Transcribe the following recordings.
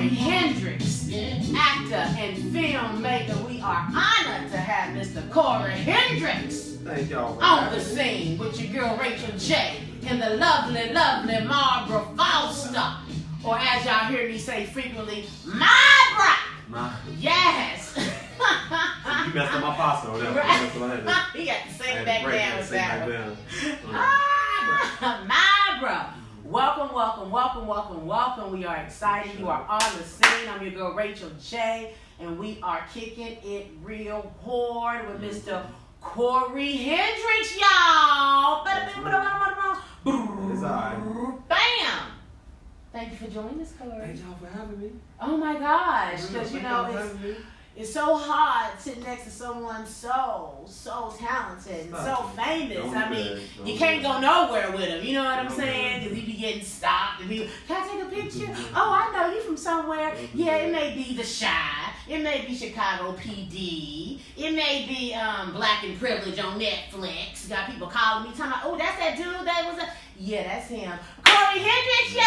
Hendrix, actor and filmmaker. We are honored to have Mr. Hendrix on the scene with your girl Racheal J and the lovely, lovely Barbara Foster, or as y'all hear me say frequently, Marbra. Yes. You messed up my pasta or whatever. Right. He got to sing back down with that. Marbra. Welcome, welcome, welcome, welcome, welcome. We are excited. You are on the scene. I'm your girl Racheal J, and we are kicking it real hard with Mr. Hendrix, y'all. It's all right. Bam! Thank you for joining us, Corey. Thank y'all for having me. Oh my gosh, because you know it's so hard sitting next to someone so talented and so famous. I mean, you can't go nowhere with him. You know what I'm saying? Because he be getting stopped and people, can I take a picture? Oh, I know you from somewhere. Yeah, it may be The Chi. It may be Chicago PD. It may be Black and Privilege on Netflix. Got people calling me, talking about, oh, that's that dude that was a... Yeah, that's him. Hendrix, y'all!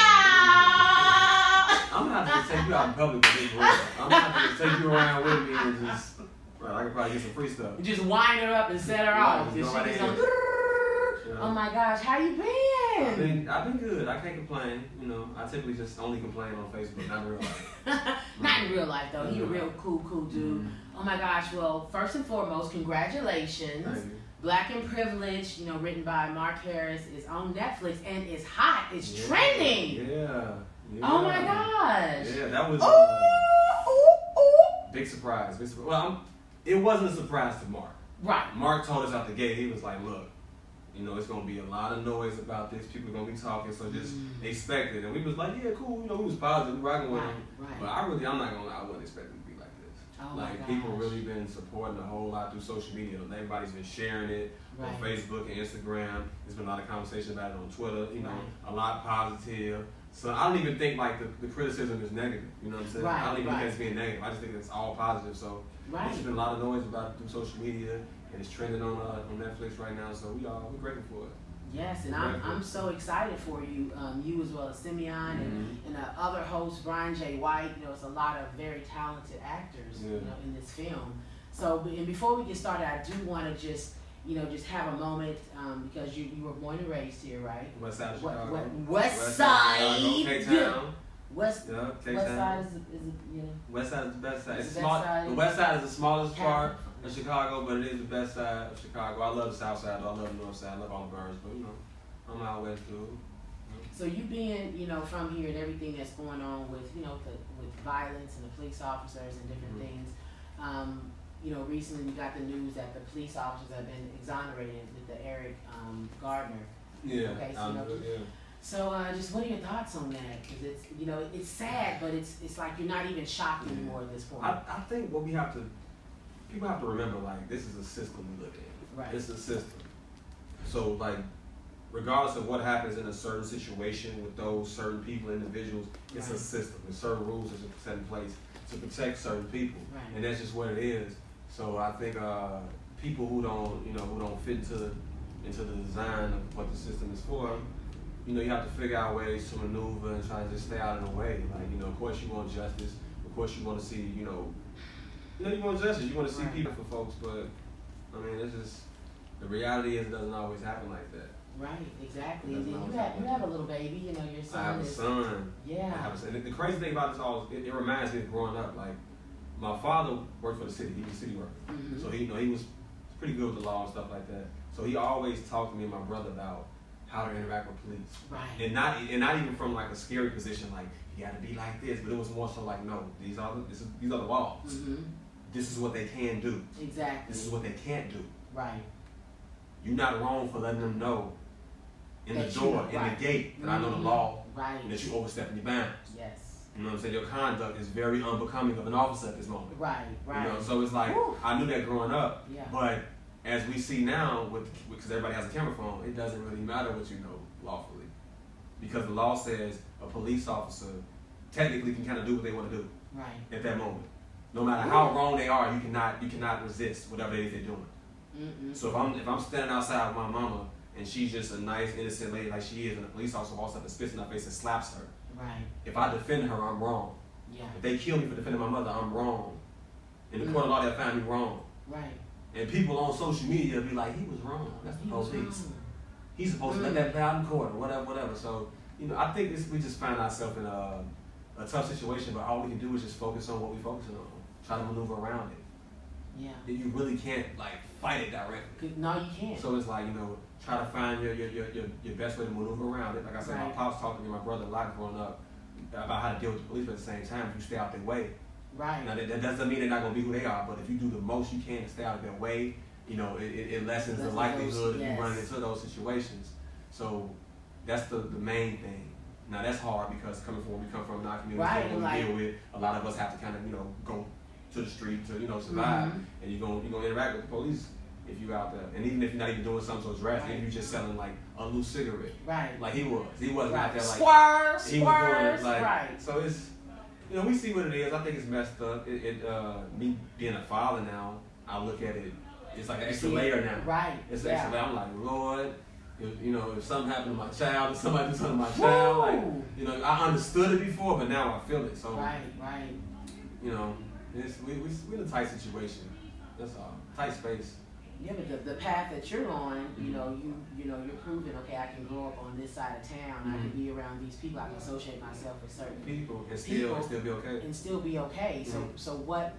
I'm going to have to take you out in public with me. I'm going to have to take you around with me and just... Well, I can probably get some free stuff. You just wind her up and set her off. Oh my gosh, how you been? I've been good. I can't complain. You know, I typically just only complain on Facebook, not in real life. Not in real life though. He's a real cool dude. Oh my gosh. Well, first and foremost, congratulations. Thank you. Black and Privilege, you know, written by Mark Harris, is on Netflix and it's hot. It's trending. Yeah. Oh my gosh. Yeah, that was big surprise. Well, it wasn't a surprise to Mark. Right. Mark told us out the gate, he was like, look, you know, it's going to be a lot of noise about this. People are going to be talking, so just expect it. And we was like, yeah, cool. You know, we was positive. We rocking with him. Right. But I'm not going to lie, I wasn't expecting it to be like this. Oh like, people really been supporting a whole lot through social media. Everybody's been sharing it on Facebook and Instagram. There's been a lot of conversation about it on Twitter, you know, a lot positive. So I don't even think like the criticism is negative. You know what I'm saying? I don't even think it's being negative. I just think it's all positive. So there's been a lot of noise about it through social media, and it's trending on Netflix right now. So we're grateful for it. Yes, and I'm so excited for you. You as well as Simeon and the other host Brian J. White. You know, it's a lot of very talented actors you know, in this film. So, and before we get started, I do want to just have a moment because you were born and raised here, right? West Side of Chicago. West Side. K-Town. West Side is you know. West Side is the best side. It's the best side. The West Side is the smallest part of Chicago, but it is the best side of Chicago. I love the South Side. I love the North Side. I love all the boroughs, but you know, I'm out west too. So you being, you know, from here and everything that's going on with, you know, with violence and the police officers and different things, you know, recently we got the news that the police officers have been exonerated with the Eric Gardner. Yeah. Okay, so, so just what are your thoughts on that? Because it's, you know, it's sad, but it's like you're not even shocked anymore at this point. I think what people have to remember, like, this is a system we live in. Right. It's a system. So, like, regardless of what happens in a certain situation with those certain people, individuals, it's a system. There's certain rules that are set in place to protect certain people, and that's just what it is. So I think people who don't fit into the design of what the system is for, you know, you have to figure out ways to maneuver and try to just stay out of the way. Like, you know, of course you want justice. Of course you want to see, you want justice. You want to see people for folks, but I mean, it's just the reality is it doesn't always happen like that. Right, exactly. And then you have a little baby, you know, your son. I have a son. Yeah. I have a son. And the crazy thing about this all is it reminds me of growing up. Like, my father worked for the city. He was a city worker. Mm-hmm. So he was pretty good with the law and stuff like that. So he always talked to me and my brother about how to interact with police. Right. And not even from like a scary position, like you gotta be like this, but it was more so like, no, these are the laws. Mm-hmm. This is what they can do. Exactly. This is what they can't do. Right. You're not wrong for letting them know in the door, in the gate, that I know the law, and that you overstepping your bounds. Yes. You know what I'm saying? Your conduct is very unbecoming of an officer at this moment. Right. You know, so it's like, I knew that growing up, but as we see now, because everybody has a camera phone, it doesn't really matter what you know lawfully, because the law says a police officer technically can kind of do what they want to do at that moment. No matter how wrong they are, you cannot resist whatever it is they're doing. Mm-mm. So if I'm standing outside with my mama and she's just a nice innocent lady like she is, and the police officer walks up and spits in her face and slaps her, if I defend her, I'm wrong. Yeah. If they kill me for defending my mother, I'm wrong. In the court of law, they'll find me wrong. Right. And people on social media be like, he was wrong. That's the police. He's supposed to let that play out in court or whatever. So, I think we just find ourselves in a tough situation, but all we can do is just focus on what we're focusing on. Try to maneuver around it. Yeah. You really can't fight it directly. No, you can't. So it's like, try to find your best way to maneuver around it. Like I said, my pops talked to me, my brother, a lot growing up about how to deal with the police, but at the same time, if you stay out their way. Right. Now that doesn't mean they're not gonna be who they are, but if you do the most you can to stay out of their way, it lessens the likelihood of you running into those situations. So that's the main thing. Now that's hard because coming from where we come from, in our community, what we deal with, a lot of us have to kind of go to the street to survive, and you're gonna interact with the police if you out there, and even if you're not even doing something so drastic, if you're just selling a loose cigarette, like he wasn't out there squares, he was doing so it's we see what it is. I think it's messed up. Me being a father now, I look at it. It's like an extra layer now. Right. It's an extra layer. I'm like, Lord, if something happened to my child, if somebody did something to my child, I understood it before, but now I feel it. So right. We're in a tight situation. That's all. Tight space. Yeah, but the path that you're on, you're proving, okay, I can grow up on this side of town. I can be around these people. I can associate myself with certain people and still be okay. And still be okay. So what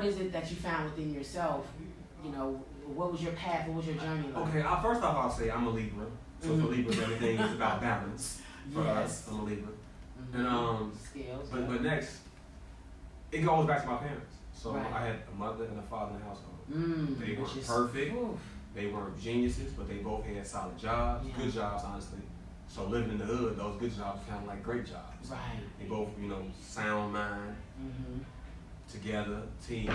is it that you found within yourself? What was your path? What was your journey like? Okay, first off, I'll say I'm a Libra. So for Libras, everything is about balance. For us, I'm a Libra. And Scales. But next, it goes back to my parents. So I had a mother and a father in the household. They weren't perfect. They weren't geniuses, but they both had solid jobs, good jobs, honestly. So living in the hood, those good jobs kind of like great jobs. Right. They both, sound mind, together, team.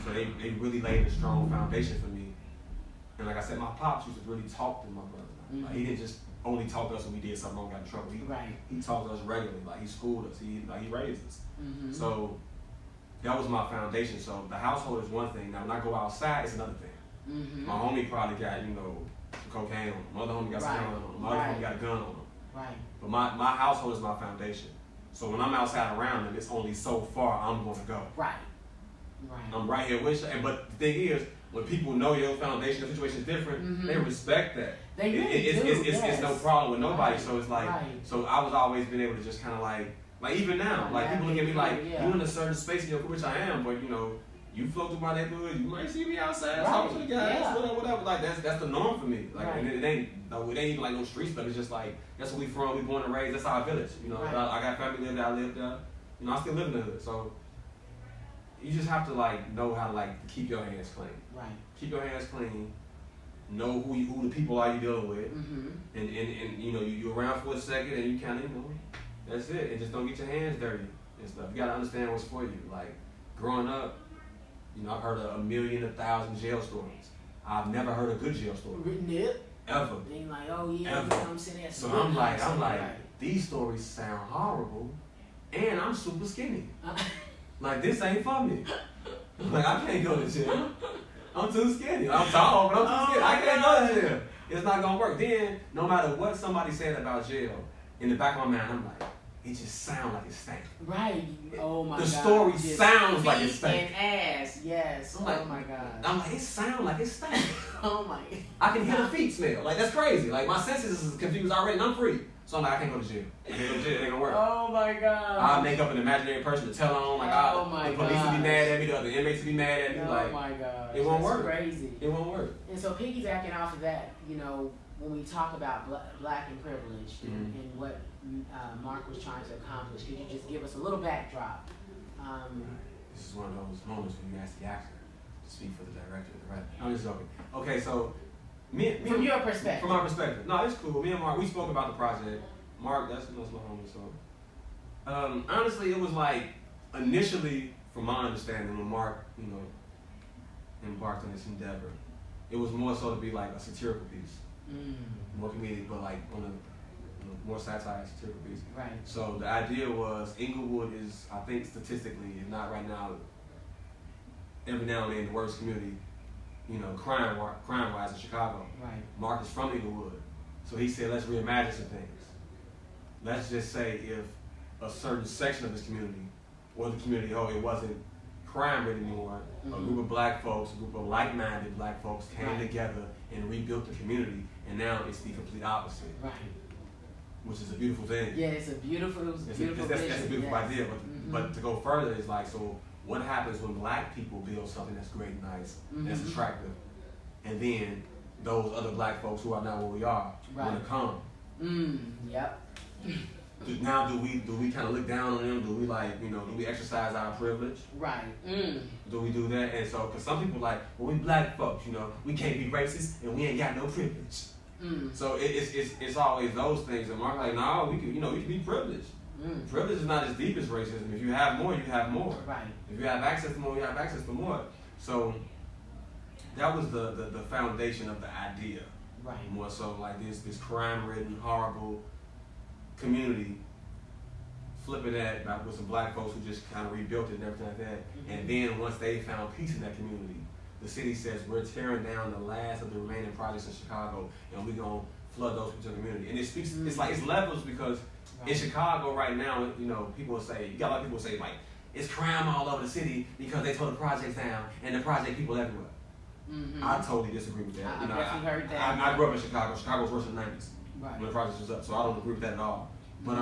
So they really laid a strong foundation for me. And like I said, my pops used to really talk to my brother. He didn't just only talk to us when we did something wrong, got in trouble. He talked to us regularly. He schooled us. He raised us. So that was my foundation. So the household is one thing. Now when I go outside, it's another thing. My homie probably got, some cocaine on him. My other homie got some heroin on him. My other homie got a gun on him. Right. But my household is my foundation. So when I'm outside around them, it's only so far I'm going to go. Right. I'm right here with you. But the thing is, when people know your foundation, the situation is different, they respect that. They really do. It's no problem with nobody. So it's like, so I was always been able to just kind of like even now, people look at me like, you in a certain space in your career, which I am, but you flow through my neighborhood, you might see me outside, talking to the guys, whatever. Like that's the norm for me. Like and it ain't even like no street stuff. It's just like that's where we from. We born and raised. That's our village. I got family live there. I live there. I still live in the hood. So you just have to know how to keep your hands clean. Right. Keep your hands clean. Know who the people are you dealing with, and you around for a second and you kind of that's it. And just don't get your hands dirty and stuff. You gotta understand what's for you. Like growing up, I've heard 1,000,000 jail stories. I've never heard a good jail story. Written it ever. Being like, oh yeah, ever. I'm sitting there. So I'm like, these stories sound horrible, and I'm super skinny. Like this ain't for me. Like I can't go to jail. I'm too skinny. I'm tall, but I'm too skinny. I can't go to jail. It's not gonna work. Then, no matter what somebody said about jail, in the back of my mind, I'm like, it just sounds like it's stank. Right. Oh my God. The story sounds like it's stank. And ass, yes. Oh my God. I'm like, it sounds like it's stank. Oh my. I can hear the feet smell. Like, that's crazy. Like, my senses is confused already, and I'm free. So I'm like, I can't go to jail. I can't go to jail. It ain't gonna work. Oh my God. I'll make up an imaginary person to tell on. Like, the police will be mad at me. The other inmates will be mad at me. Oh like, my God. It won't work. Crazy. It won't work. And so piggybacking off of that, you know, when we talk about black and privilege and what Mark was trying to accomplish, could you just give us a little backdrop? This is one of those moments when you ask the actor to speak for the director. Right? I'm just joking. Okay, so me from your perspective. From my perspective, no, it's cool. Me and Mark, we spoke about the project. Mark, that's my homie. So honestly, it was like initially, from my understanding, when Mark, you know, embarked on this endeavor, it was more so to be like a satirical piece, more comedic, but like on a more satire satirical piece. Right. So the idea was Inglewood is, I think statistically, if not right now, every now and then the worst community, you know, crime-wise in Chicago. Right. Mark is from Inglewood, so he said, let's reimagine some things. Let's just say if a certain section of this community, or the community, it wasn't crime anymore, a group of black folks, a group of like-minded black folks came together and rebuilt the community, and now it's the complete opposite. Right. Which is a beautiful thing. Yeah, it's a beautiful vision. That's a beautiful idea, but to go further is like, so what happens when black people build something that's great and nice, that's attractive, and then those other black folks who are not where we are want to come? Yep. Now do we kind of look down on them? Do we do we exercise our privilege? Right. Do we do that? And so, because some people like, well, we black folks, we can't be racist and we ain't got no privilege. So it's always those things. And Mark like, no, we can be privileged. Privilege is not as deep as racism. If you have more, you have more. Right. If you have access to more, you have access to more. So that was the foundation of the idea. Right. More so like this crime-ridden, horrible community, flipping that with some black folks who just kind of rebuilt it and everything like that. And then once they found peace in that community, the city says we're tearing down the last of the remaining projects in Chicago, and we're gonna flood those people to the community. And it speaks. It's like it's levels because in Chicago right now, people will say, you got a lot of people say like it's crime all over the city because they tore the projects down and the project people everywhere. I totally disagree with that. I definitely heard that. I grew up in Chicago. Chicago was worse in the 90s when the project was up, so I don't agree with that at all. But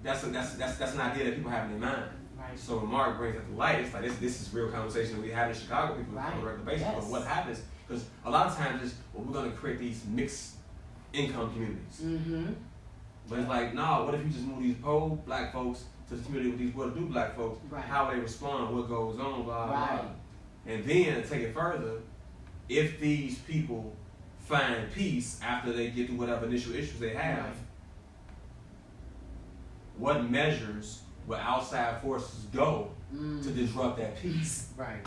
that's an idea that people have in their mind. Right. So when Mark brings it to light, it's like this is real conversation that we have in Chicago people on a regular basis. Yes. But what happens, because a lot of times is, we're going to create these mixed income communities. But it's like, no, what if you just move these poor black folks to the community with these well-to-do black folks? Right. How they respond, what goes on, blah, right. blah. And then take it further, if these people find peace after they get through whatever initial issues they have, what measures will outside forces go to disrupt that peace? Right.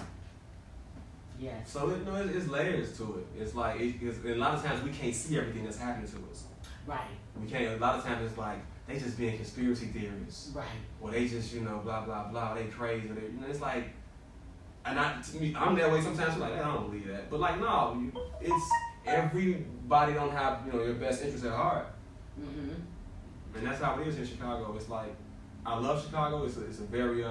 Yes. So it's layers to it. It's like a lot of times we can't see everything that's happening to us. Right. We can't. A lot of times it's like they just being conspiracy theorists. Right. Or they just blah blah blah. They crazy. It's like, and I'm that way sometimes. Like I don't believe that. But like no, it's everybody don't have your best interest at heart. And that's how it is in Chicago. It's like, I love Chicago. It's a very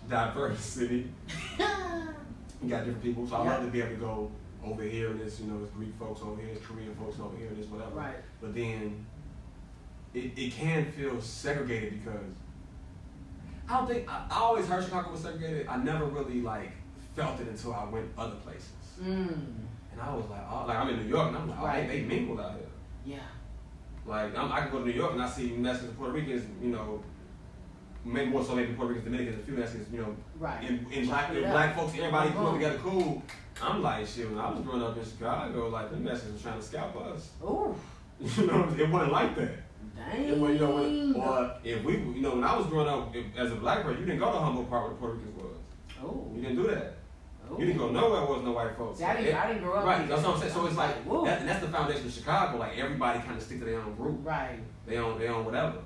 diverse city. You got different people, so I love to be able to go over here and there's Greek folks over here, there's Korean folks over here, there's whatever. Right. But then it can feel segregated because I don't think I always heard Chicago was segregated. I never really felt it until I went other places. And I was like, oh, I'm in New York and I'm like, oh, they mingle out here. Yeah. Like I can go to New York and I see Mexicans and Puerto Ricans, maybe more so maybe Puerto Ricans, Dominicans, a few Mexicans, right. in black folks, everybody put together cool. I'm like, shit, when I was growing up in Chicago, them Mexicans were trying to scalp us. Ooh. It wasn't like that. Dang. It wasn't, or if we, when I was growing up as a black person, you didn't go to Humboldt Park where the Puerto Ricans was. Oh. You didn't do that. Ooh. You didn't go nowhere where was no white folks. See, I didn't grow up. Right, that's what I'm saying. So it's like, and that's the foundation of Chicago. Everybody kind of stick to their own group. Right. They own whatever.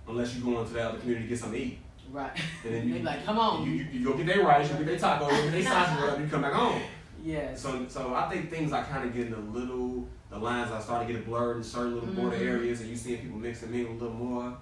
Unless you go into that other community to get something to eat. Right. And then you they like, come on. You go get their rice, you get their tacos, you get their sausage, whatever, you come back home. Yes. So I think things are kind of getting a little the lines are starting to get blurred in certain little border areas, and you seeing people mix and mingle a little more.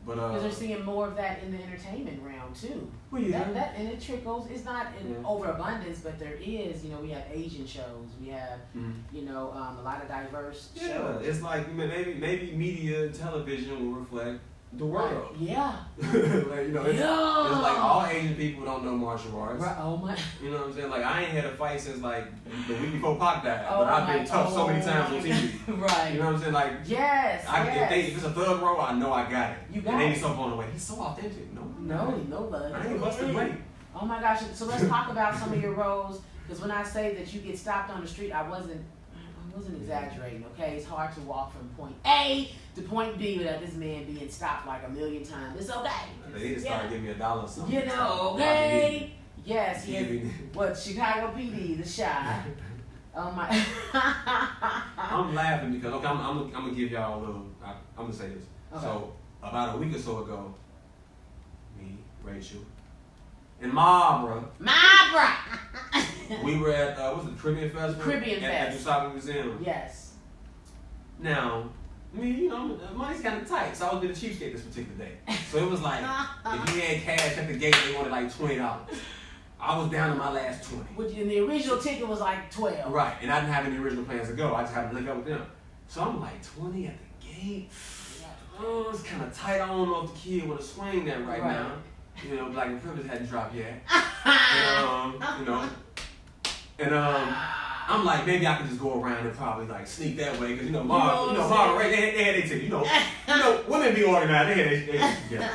But because they're seeing more of that in the entertainment realm too. Well, yeah. That and it trickles. It's not in overabundance, but there is. You know, we have Asian shows. We have you know a lot of diverse shows. Yeah, it's like maybe media, television will reflect the world. Right. Yeah. Like, you know, it's like all Asian people don't know martial arts. Right. Oh my. You know what I'm saying? Like I ain't had a fight since like the week before Pac died, but I've been tough so many times on TV. Right. You know what I'm saying? Like yes. If it's a thug role, I know I got it. You got and it. they be so blown away. He's so authentic. No love. I ain't busted great. Oh my gosh. So let's talk about some of your roles. Because when I say that you get stopped on the street, I wasn't exaggerating, okay? It's hard to walk from point A to point B without this man being stopped like a million times. It's okay. They need to start giving me $1 or something. You know, okay? Yes, what, Chicago PD, the Shy. Oh my. I'm laughing because, okay, I'm going to give y'all a little, I'm going to say this. Okay. So, about a week or so ago, me, Racheal, and Mabra. We were at, what's it, the Caribbean Festival? Caribbean Fest. At the Shopping Museum. Yes. Now, I mean, you know, money's kind of tight, so I was being a cheapskate this particular day. So it was like, if you had cash at the gate, they wanted like $20. I was down to my last 20. Which in the original ticket was like 12. Right, and I didn't have any original plans to go. I just had to link up with them. So I'm like, 20 at the gate? Oh, it's kind of tight. I don't know if the kid would have swing that right now. You know, Black and Privilege hadn't dropped yet. And, you know, and I'm like, maybe I could just go around and probably like sneak that way, because you know, Marvin, right? They had their ticket. You know, women be organized. They had their ticket together.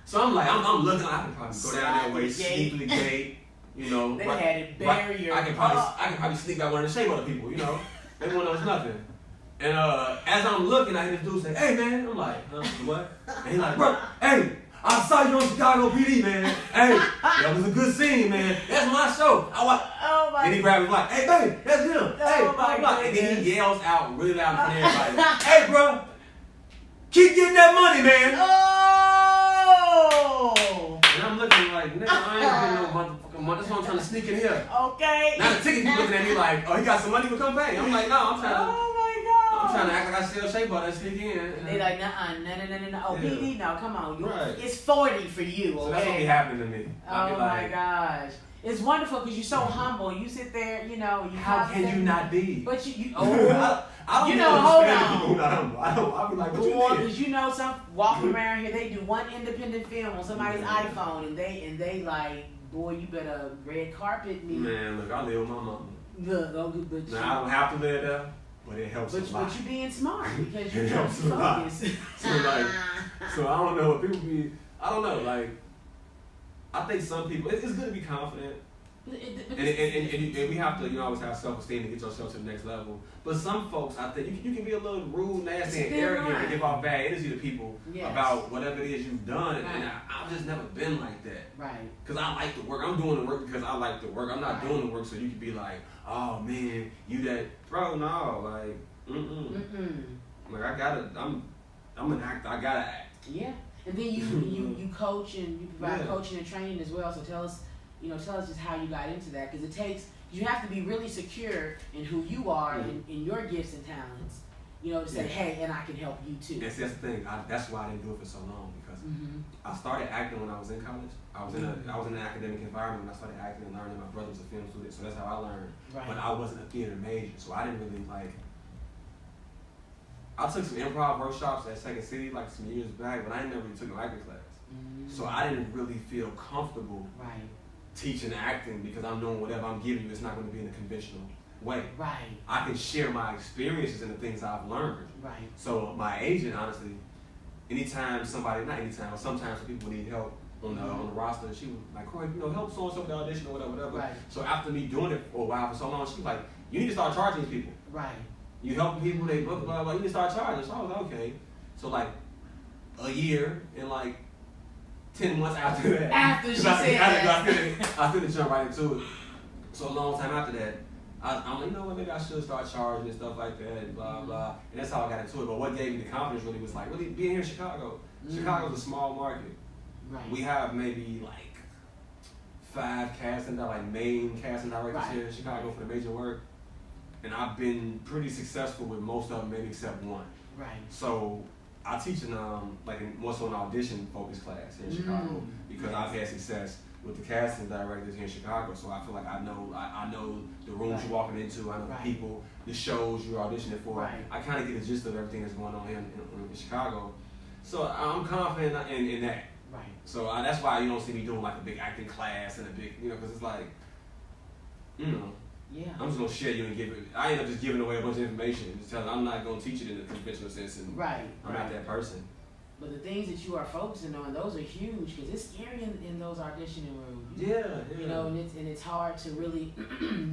So I'm like, I'm looking. I could probably go down that way, sneak the gate. You know, they had it barrier. I could probably sneak out one and shave other people. You know, they won't know it's nothing. And as I'm looking, I hear this dude say, "Hey man," I'm like, "Huh? What?" And he's like, "Bro, hey, I saw you on Chicago PD, man. Hey, that was a good scene, man. That's my show." And he grabbed his mic, "Hey, baby, that's him. Hey, blah, blah." And then he yells out really loud in front of everybody, "Hey, bro, keep getting that money, man." Oh! And I'm looking like, nigga, I ain't getting no motherfucking money. That's why I'm trying to sneak in here. Okay. Now the ticket people looking at me like, "Oh, he got some money to come pay." I'm like, "No, I'm trying to." I'm trying to act like I sell shea butter and sneak in. And they like, no. Oh, yeah. PD, no, come on. Right. It's 40 for you, okay? So that's what be happening to me. Oh my gosh. It's wonderful because you're so humble. You sit there, you know. How can you not be? But you I don't you know, hold on. People who not humble. I'll be like, what you did? Because you know, some walking around here, they do one independent film on somebody's iPhone, and they like, boy, you better red carpet me. Man, look, I live with my mama. Look, but now I don't have to live there. But it helps a lot. But you being smart because you're helps a lot. So I don't know what people be. I don't know. Like, I think some people. It's good to be confident, and we have to, always have self-esteem to get yourself to the next level. But some folks, I think you can be a little rude, nasty, and arrogant, and give off bad energy to people about whatever it is you've done. And I've just never been like that. Right. Because I like the work. I'm doing the work because I like the work. I'm not doing the work so you can be like, "Oh man, you that bro." No, like, like I gotta. I'm an actor. I gotta act. Yeah, and then you coach and you provide coaching and training as well. So tell us just how you got into that, because you have to be really secure in who you are and in your gifts and talents. To say, hey, and I can help you too. That's the thing. That's why I didn't do it for so long, because I started acting when I was in college. I was in an academic environment when I started acting and learning. My brother was a film student, so that's how I learned. Right. But I wasn't a theater major, so I didn't really like. I took some improv workshops at Second City like some years back, but I never really took no acting class. So I didn't really feel comfortable teaching acting, because I'm knowing whatever I'm giving you, it's not going to be in a conventional way. Right. I can share my experiences and the things I've learned. Right. So my agent, honestly, sometimes when people need help on the roster, she was like, "Corey, help so and so with the audition or whatever." Right. So after me doing it for a while, for so long, she was like, "You need to start charging these people. Right. You helping people, they blah blah blah. You need to start charging." So I was like, "Okay." So like a year and like 10 months after that, after she said I couldn't jump right into it. So a long time after that, I'm like, maybe I should start charging and stuff like that, and blah blah. And that's how I got into it. But what gave me the confidence really was like really being here in Chicago. Chicago's a small market. Right. We have maybe like 5 casting, like main casting directors here in Chicago for the major work. and I've been pretty successful with most of them, maybe except one. Right. So I teach in more so an audition focused class here in Chicago because I've had success with the casting directors here in Chicago. So I feel like I know the rooms you're walking into, I know the people, the shows you're auditioning for. Right. I kind of get a gist of everything that's going on here in Chicago. So I'm confident in that. Right. So that's why you don't see me doing like a big acting class and a big, because it's like, yeah. I'm just gonna share you and give it. I end up just giving away a bunch of information and just telling. I'm not gonna teach it in a conventional sense, and I'm not that person. But the things that you are focusing on, those are huge because it's scary in those auditioning rooms. Yeah. You know, and it's hard to really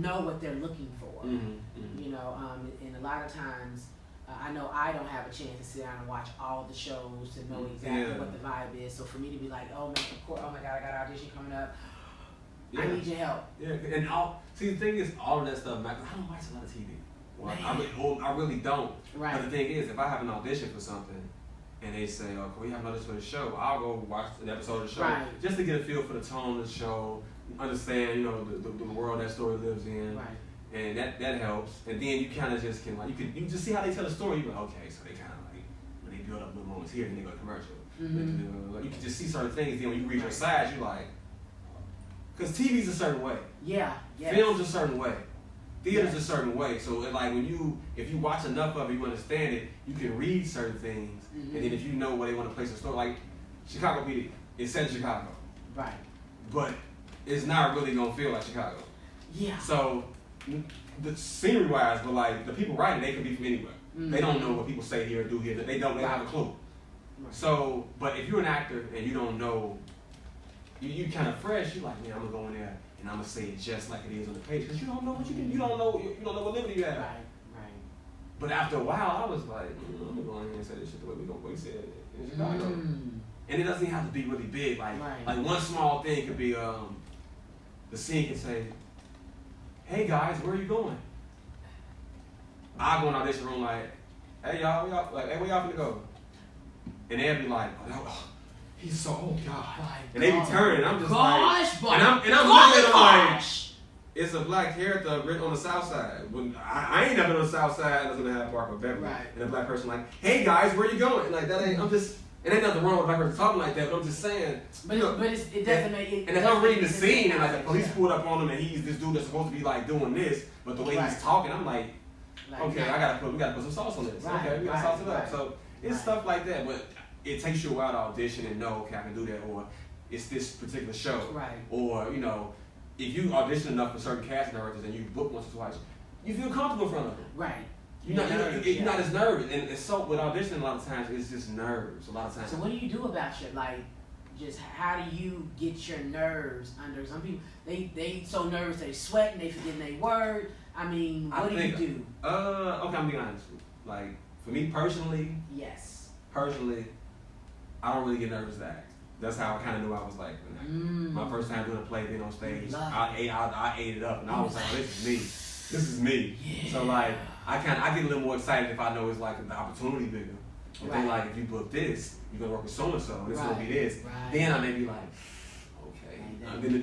know what they're looking for. You know, and a lot of times. I know I don't have a chance to sit down and watch all the shows to know exactly what the vibe is. So for me to be like, oh my God, I got an audition coming up. I need your help. Yeah, and see the thing is, all of that stuff matters. I don't watch a lot of TV. Well, I really don't. Right. But the thing is, if I have an audition for something, and they say, "Oh, can we have an audition for the show?" I'll go watch an episode of the show just to get a feel for the tone of the show, understand, the world that story lives in. Right. And that helps, and then you kind of just can you just see how they tell the story. You're like, okay, so they kind of like when they build up little moments here, and they go to commercial. You can just see certain things. Then when you read your sides, you're like, because TV's a certain way, film's a certain way, theater's a certain way. So like if you watch enough of it, you understand it. You can read certain things, and then if you know where they want to place a story, like Chicago PD, it's set in Chicago, right? But it's not really gonna feel like Chicago. Yeah. So. The scenery wise, but like the people writing, they could be from anywhere. They don't know what people say here or do here. They don't have a clue. Right. So, but if you're an actor and you don't know, you kind of fresh. You're like, man, I'm gonna go in there and I'm gonna say it just like it is on the page because you don't know what you can. You don't know what liberty you have. Right. But after a while, I was like, I'm gonna go in here and say this shit the way we said it in Chicago. And it doesn't even have to be really big. Like one small thing could be the scene can say, hey guys, where are you going? I go in the audition room like, hey y'all, where y'all finna go? And they'll be like, he's so, oh God. And they be turning, I'm just like, and I'm looking at them like, it's a black character written on the south side. When I ain't never on the south side, I was gonna have Park or Beverly. And a black person like, hey guys, where you going? Like that ain't, it ain't nothing wrong with a black person talking like that, but I'm just saying. But it doesn't make it. And if I'm reading the scene and like the police pulled up on him and he's this dude that's supposed to be like doing this, but the way he's talking, I'm like, okay, we gotta put some sauce on this. Okay, we gotta sauce it up. So it's stuff like that, but it takes you a while to audition and know, okay, I can do that, or it's this particular show, or if you audition enough for certain casting directors and you book once or twice, you feel comfortable in front of them. Right. You're not as nervous, and so with auditioning a lot of times it's just nerves. A lot of times. So what do you do about just how do you get your nerves under? Some people they so nervous they sweat and they forgetting their word. I mean, what do you do? Okay, I'm being honest. Like for me personally, I don't really get nervous to act. That's how I kind of knew I was like my first time doing a play, being on stage. I ate it up, and I was like, this is me. Yeah. So like. I get a little more excited if I know it's like the opportunity bigger. If they like, if you book this, you're gonna work with so and so, and it's gonna be this. Then I may be like, okay. Then it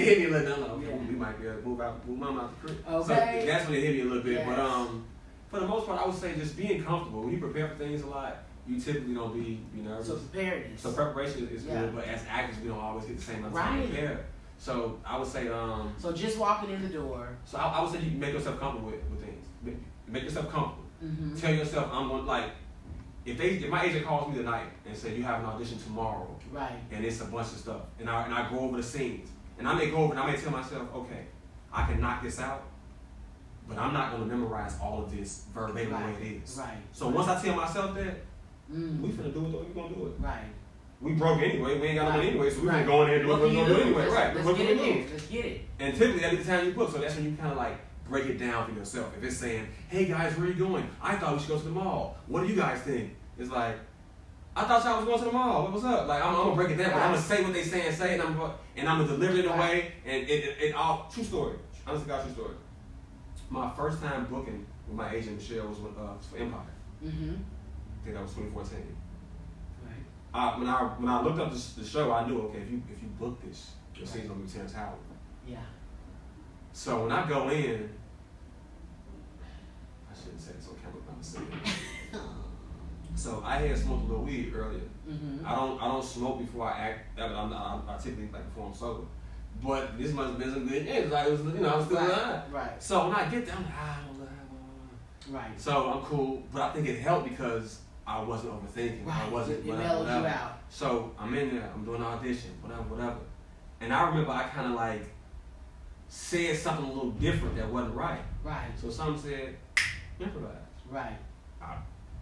hit me a little. I'm like, okay, we might be able to move mom out the crib. Okay. So that's when it hit me a little bit. Yes. But for the most part, I would say just being comfortable. When you prepare for things a lot, you typically don't be nervous. So preparedness. So preparation is good, but as actors, we don't always get the same amount of time to prepare. So I would say. So just walking in the door. So I would say you can make yourself comfortable with things. Make yourself comfortable. Tell yourself I'm going if my agent calls me tonight and said you have an audition tomorrow, and it's a bunch of stuff, and I go over the scenes, and I may go over and I may tell myself, okay, I can knock this out, but I'm not going to memorize all of this verbatim the way it is. So once I tell myself that, we finna do it the way we gonna do it. We broke anyway. We ain't got no money anyway, so we finna go in there and do what we're gonna do anyway. Let's get it in. Let's get it. And typically that'll be the time you book, so that's when you kind of like break it down for yourself. If it's saying, hey guys, where are you going? I thought we should go to the mall. What do you guys think? It's like, I thought y'all was going to the mall. What's up? Like, I'm gonna break it down, but I'm gonna say what they say, and I'm gonna deliver it in a way, and it all, true story. Honestly, God, true story. My first time booking with my agent, Michelle, was for Empire. I think that was 2014. When I looked up the show, I knew, okay, if you book this, your scene's gonna be Terrence Howard. Yeah. So when I go in, I shouldn't say it so camera, but I'm saying it. So I had smoked a little weed earlier. Mm-hmm. I don't smoke before I act. I typically like before I'm sober. But this must have been some good news. Like, it was, I was still alive. Right. So when I get there, I'm like, right. So I'm cool, but I think it helped because I wasn't overthinking. Right. I wasn't it mellowed you out. So I'm in there, I'm doing an audition, whatever. And I remember I kind of like said something a little different that wasn't right. Right. So someone said, improvise. Right. I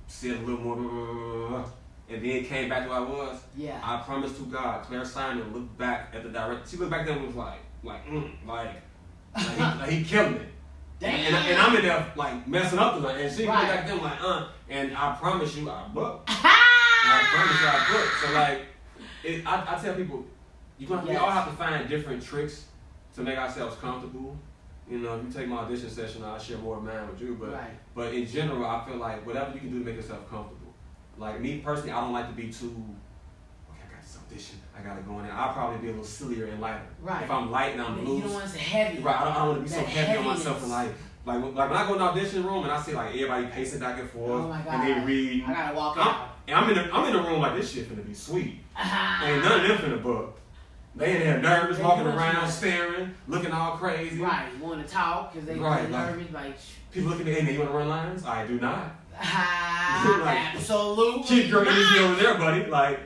said a little more, and then came back to where I was. Yeah. I promise to God, Claire Simon looked back at the director. She looked back there and was like he killed me. Damn. And I'm in there like messing up the line, and she looked back there like, and I promise you I booked. I promise you I booked. So like, I tell people, we all have to find different tricks to make ourselves comfortable. You know, if you take my audition session, I'll share more of mine with you. But in general, I feel like whatever you can do to make yourself comfortable. Like me personally, I don't like to be too, okay, I got this audition, I gotta go in there. I'll probably be a little sillier and lighter. Right. If I'm light and I'm loose. You don't want to say heavy. Right, I don't want to be so heavy on myself and like when I go in the audition room and I see like everybody pacing back and forth and they read. I gotta walk out. And I'm in the room like this shit finna be sweet. Ain't none of them finna book. They in there nervous, walking around, staring, looking all crazy. Right, want to talk because they nervous. Like people looking at me, hey man, you wanna run lines? I do not. Absolutely. Keep your energy over there, buddy. Like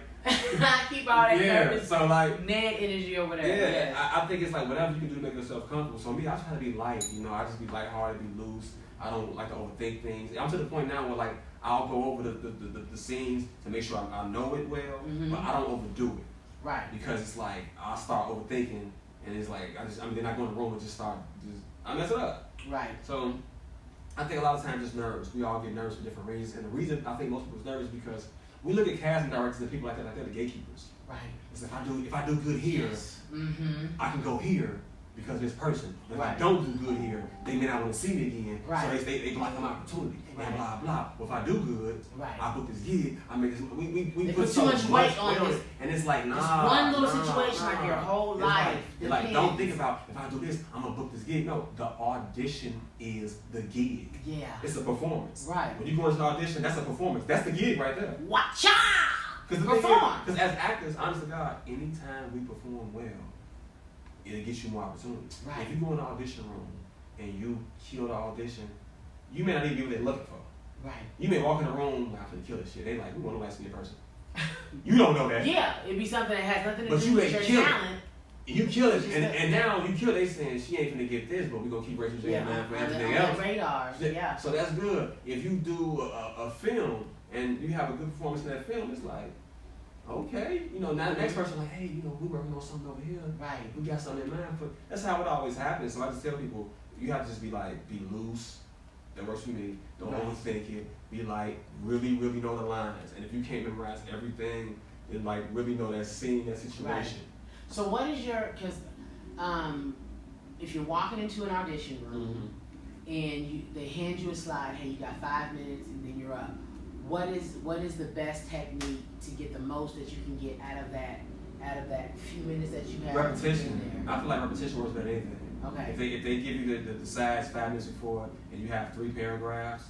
keep all that nervous. So like mad energy over there. Yeah, yes. I think it's like whatever you can do to make yourself comfortable. So me, I try to be light. I just be lighthearted, be loose. I don't like to overthink things. I'm to the point now where like I'll go over the scenes to make sure I know it well, but I don't overdo it. Right. Because it's like I'll start overthinking, and it's like then I go in the room and I mess it up. Right. So I think a lot of times just nerves. We all get nervous for different reasons, and the reason I think most people's nervous is because we look at casting directors and people like that, like they're the gatekeepers. Right. It's if I do good here, I can go here because of this person. If I don't do good here, they may not want to see me again. Right. So they block my opportunity. And blah blah. Well, if I do good, I book this gig. I make this. We put too much weight on this, and it's like it's one little situation like your whole life. Like don't think about if I do this, I'm gonna book this gig. No, the audition is the gig. Yeah. It's a performance. Right. When you go into an audition, that's a performance. That's the gig right there. Watcha! Because as actors, honest to God, anytime we perform well, it'll get you more opportunities. Right. If you go in the audition room and you kill the audition, you may not even be what they're looking for. Right. You may walk in the room, I'm finna kill this shit. They like, we want to see a person. You don't know that. Yeah, it'd be something that has nothing to do with your talent. You kill it, and now you kill. They saying she ain't finna get this, but we gonna keep Racheal man for everything else. Radar. Yeah. So that's good. If you do a film and you have a good performance in that film, it's like, okay, now the next person like, hey, we working on something over here. Right. We got something in mind. But that's how it always happens. So I just tell people, you have to just be loose. That works for me. Don't overthink it. Be light. Really, really know the lines. And if you can't memorize everything, then like really know that scene, that situation. Right. So what is because if you're walking into an audition room and they hand you a slide, hey, you got 5 minutes and then you're up. What is the best technique to get the most that you can get out of that few minutes that you have? Repetition. I feel like repetition works better than anything. Okay. If they give you the sides 5 minutes before and you have 3 paragraphs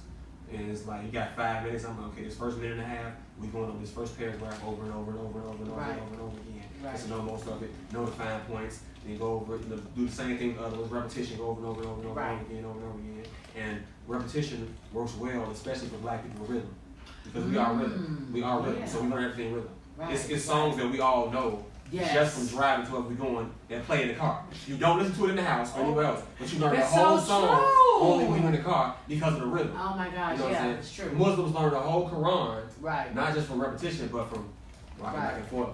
and it's like you got 5 minutes, I'm like, okay, this first minute and a half, we going over this first paragraph over and over and over and over and over and over and over again. Right. Just to know most of it, know the fine points, then go over it, do the same thing with other ones, repetition, go over and over and over and over and over again, over and over again. And repetition works well, especially for black people with rhythm. Because we are rhythm. We are rhythm. Yeah. So we learn everything in rhythm. Right. It's songs that we all know just from driving to where we're going and play in the car. You don't listen to it in the house or anywhere else, but you learn the whole song only when you're in the car because of the rhythm. Oh my gosh, it's true. Muslims learn the whole Quran, not just from repetition, but from rocking back and forth.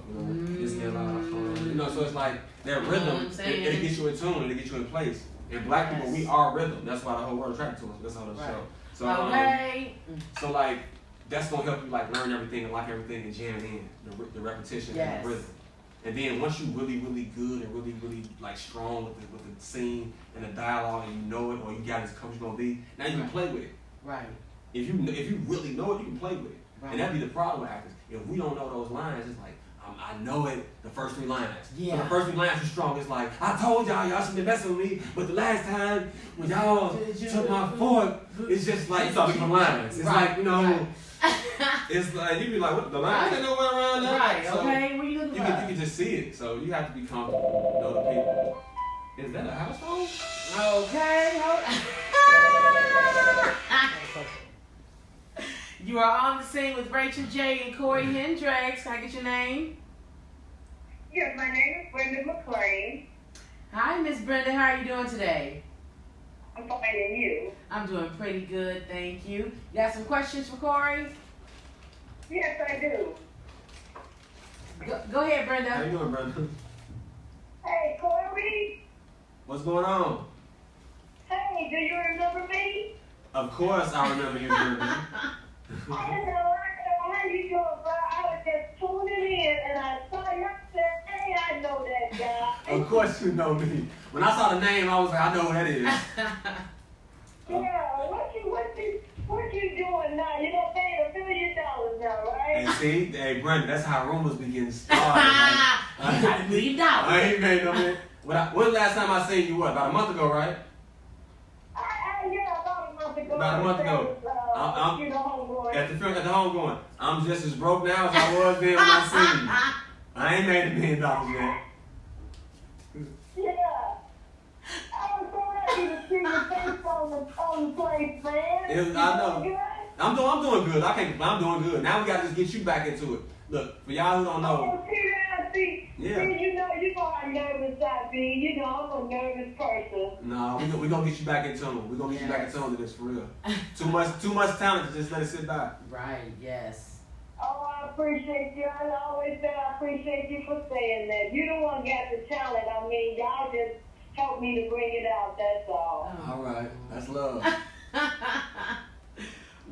So it's like their rhythm, it'll get you in tune, it'll get you in place. And black people, we are rhythm. That's why the whole world attracted to us. That's how the show. So, so like, that's gonna help you like learn everything and like everything and jam it in the repetition and the rhythm. And then once you really, really good and really, really like strong with the scene and the dialogue and you know it or you got as coach gonna be, now you can play with it. Right. If you really know it, you can play with it. Right. And that'd be the problem with actors. If we don't know those lines, it's like, I know it, the first 3 lines. Yeah. So the first 3 lines are strong. It's like, I told y'all shouldn't be messing with me, but the last time when y'all took my fork, it's just like, it's all different lines. It's like, you know, it's like, you be like, what, the lines ain't nowhere around that? Right, so okay, what you looking you can just see it, so you have to be comfortable, know the people. Is that a house phone? Okay, hold on. You are on the scene with Racheal J and Corey Hendrix. Can I get your name? Yes, my name is Brenda McClain. Hi, Miss Brenda. How are you doing today? I'm fine, and you? I'm doing pretty good, thank you. You got some questions for Corey? Yes, I do. Go ahead, Brenda. How you doing, Brenda? Hey, Corey. What's going on? Hey, do you remember me? Of course I remember you, Brenda. I don't know how you doing, bro. I was just tuning in, and I saw you and said, hey, I know that guy. Of course you know me. When I saw the name, I was like, I know who that is. Yeah, what you doing now? You don't pay $1 million now, right? And see, hey, Brenda, that's how rumors be getting started. $1 million. I ain't made no man. When the last time I seen you, what, about a month ago, right? Yeah, about a month ago. About a month ago. You know, At the homegoing. I'm just as broke now as I was then when I seen you. I ain't made $1 million yet. Yeah. I was so happy to see your face on the place, man. I know. I'm doing good. I can't complain. I'm doing good. Now we gotta just get you back into it. Look, for y'all who don't know. See, you know how nervous I be. You know, I'm a nervous person. No, we gonna get you back in tune. We gonna get you back in tune to this for real. Too much talent to just let it sit by. Right, yes. Oh, I appreciate you. I always say I appreciate you for saying that. You the one got the talent. I mean, y'all just help me to bring it out. That's all. Oh. All right, that's love.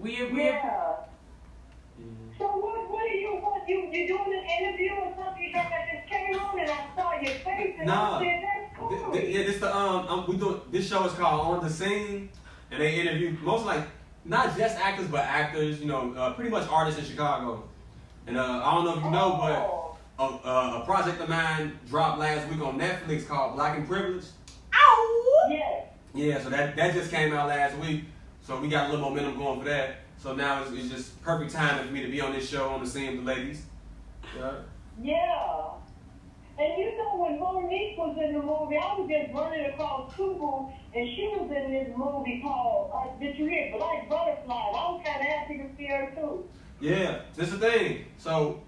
Yeah. So what are you doing an interview or something? You just came on and I saw your face and I said that's cool. We doing this show is called On the Scene, and they interview most like not just actors but actors, you know, pretty much artists in Chicago. And I don't know if you know, but a project of mine dropped last week on Netflix called Black and Privilege. Ow! Yes. Yeah, so that just came out last week, so we got a little momentum going for that. So now it's just perfect timing for me to be on this show On the Scene with the ladies. Yeah. And you know when Monique was in the movie, I was just running across Tubu, and she was in this movie called, did you hear Black Butterfly? I was kind of happy to see her too. Yeah, this is the thing. So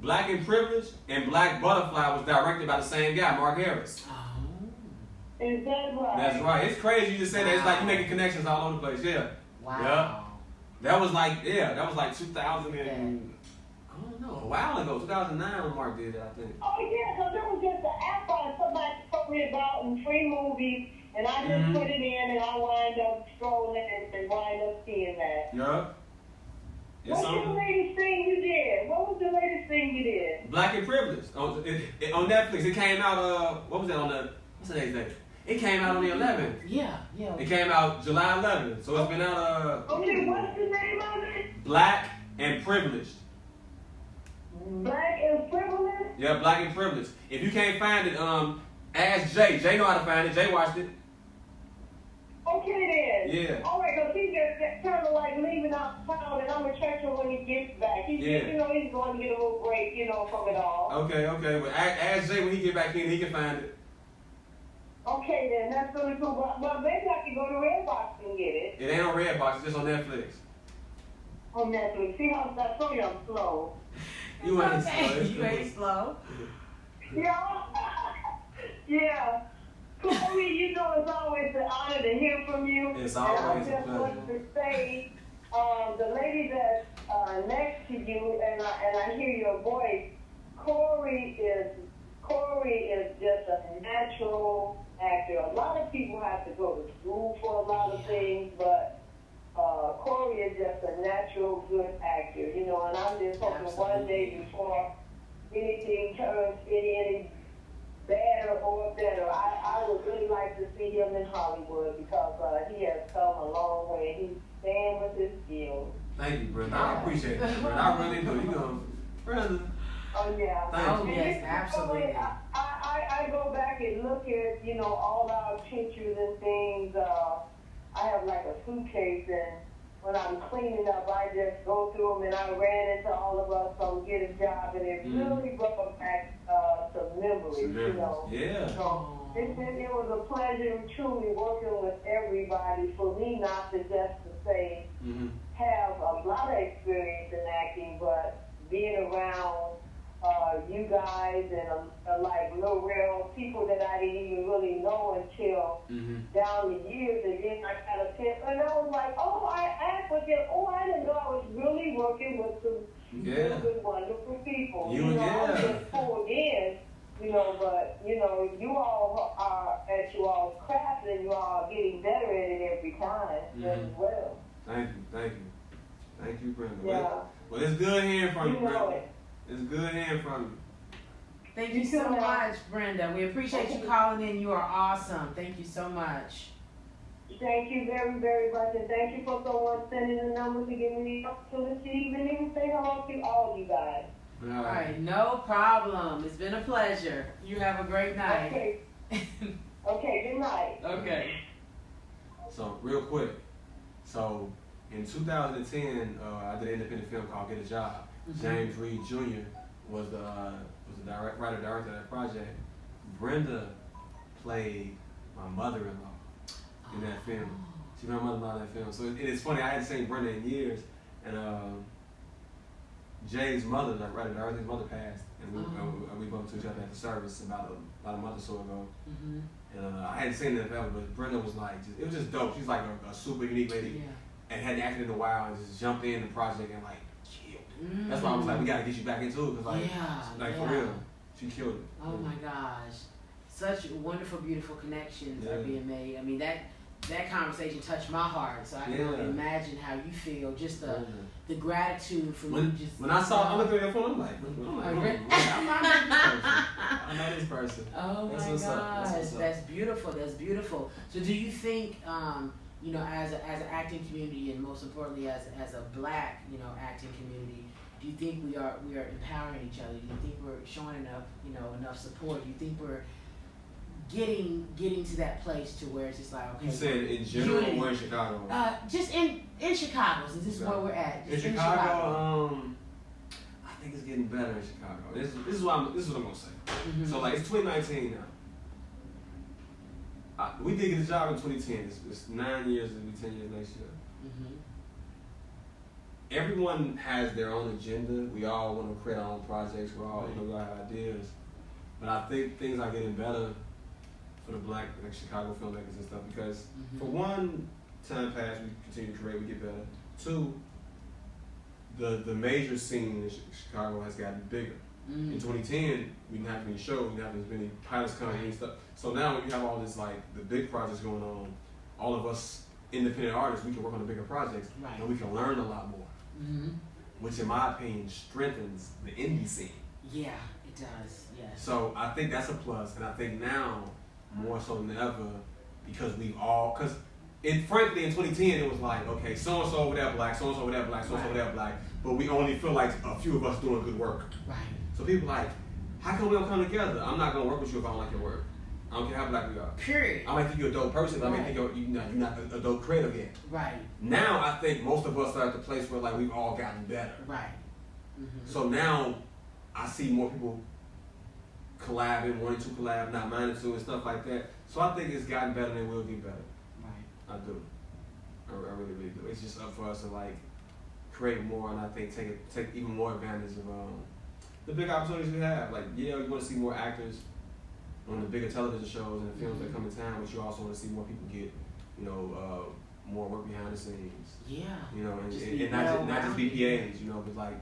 Black and Privilege and Black Butterfly was directed by the same guy, Mark Harris. Oh. Is that right? That's right. It's crazy you just say that. It's like you making connections all over the place. Yeah. Wow. Yeah. That was like 2000 and I don't know, a while ago, 2009 when Mark did it, I think. Oh yeah, so there was just an app on somebody told me about in free movies, and I just put it in, and I wind up scrolling and wind up seeing that. Yeah. What's the latest thing you did? What was the latest thing you did? Black and Privilege on Netflix. It came out. What was that on the? What's the next day? It came out on the 11th. Yeah. It came out July 11th, so it's been out. Okay, what's the name of it? Black and Privileged. Black and Privileged? Yeah, Black and Privileged. If you can't find it, ask Jay. Jay know how to find it. Jay watched it. Okay then. Yeah. All right, because he just kind of like leaving out town, and I'm gonna check him when he gets back. He said, you know, he's going to get a little break, you know, from it all. Okay. Well, ask Jay when he get back in. He can find it. Okay then, that's really cool. Well, maybe I can go to Redbox and get it. It ain't on Redbox. It's just on Netflix. On Netflix. See how I told you I'm slow. You ain't slow. It's You cool. ain't slow. Yeah. Yeah. Corey, you know it's always an honor to hear from you. It's always and I a just pleasure. want to say, the lady that's next to you, and I hear your voice, Corey is just a natural actor. A lot of people have to go to school for a lot of things, but Corey is just a natural, good actor, you know, and I'm just hoping one day before anything turns any better or better, I would really like to see him in Hollywood because he has come a long way. He's staying with his skills. Thank you, Brenda. I appreciate it, Brenda. I really do. You know, Brenda. Oh, yeah. Oh, yes, absolutely. I go back and look at, all our pictures and things. I have like a suitcase, and when I'm cleaning up, I just go through them, and I ran into all of us from Get a Job, and it really brought back some memories, Yeah. So it was a pleasure truly working with everybody, for me not to just to say, have a lot of experience in acting, but being around you guys and like Racheal, people that I didn't even really know until down the years, and then I got a tip, and I was like, oh, I asked with them. Oh, I didn't know I was really working with some good, wonderful people. I was just pulled in, but you all are at you all's craft, and you all are getting better at it every time as well. Thank you, Brenda. Yeah. Well, it's good hearing from you, Brenda. It's good hearing from you. Thank you so much, Brenda. We appreciate you calling in. You are awesome. Thank you so much. Thank you very, very much, and thank you for someone sending the number to give me the opportunity to even say hello to all you guys. All right, no problem. It's been a pleasure. You have a great night. Okay. Okay, good night. Okay. So, real quick. So, in 2010, I did an independent film called Get a Job. James Reed Jr. was the writer-director of that project. Brenda played my mother-in-law in that film. She played my mother-in-law in that film. So it's funny, I hadn't seen Brenda in years, and Jay's mother, the writer-director, his mother passed, and we bumped into each other at the service about a month or so ago. And I hadn't seen her ever, but Brenda was like, it was just dope. She's like a super unique lady, and hadn't acted in a while, and just jumped in the project and like, that's why I was like, we gotta get you back into it, because for real, she killed it. Oh my gosh, such wonderful, beautiful connections are being made. I mean, that conversation touched my heart, so I can only imagine how you feel. Just the gratitude for you. When I looked at your phone, I'm like, I know this person. Oh my gosh, that's beautiful. That's beautiful. So, do you think? As an acting community, and most importantly as a Black, acting community, do you think we are empowering each other? Do you think we're showing enough support? Do you think we're getting to that place to where it's just like, okay. You said in general or in Chicago? Just in Chicago, since this is where we're at. In Chicago, I think it's getting better in Chicago. This is what I'm gonna say. So it's 2019 now. We did Get a Job in 2010. It's 9 years, it'll be 10 years next year. Everyone has their own agenda. We all want to create our own projects. We all have ideas. But I think things are getting better for the Black Chicago filmmakers and stuff, because for one, time passed, we continue to create, we get better. Two, the major scene in Chicago has gotten bigger. In 2010, we didn't have many shows, we didn't have as many pilots coming and stuff. So now when you have all this, the big projects going on, all of us independent artists, we can work on the bigger projects, and we can learn a lot more. Which in my opinion strengthens the indie scene. Yeah, it does, yes. So I think that's a plus, and I think now, more so than ever, because frankly in 2010 it was like, okay, so-and-so over there Black, so-and-so over there Black, so-and-so over there Black, but we only feel like a few of us doing good work. Right. So people like, how come we don't come together? I'm not gonna work with you if I don't like your work. I don't care how Black we are. Period. I might think you're a dope person, but I might think you're not a dope creative yet. Right. Now I think most of us are at the place where we've all gotten better. Right. So now I see more people collabing, wanting to collab, not minding to, and stuff like that. So I think it's gotten better and it will get better. Right. I do. I really, really do. It's just up for us to create more, and I think take even more advantage of the big opportunities we have. You want to see more actors on the bigger television shows and the films that come in town, but you also want to see more people get, more work behind the scenes. Yeah. And not just BPAs, but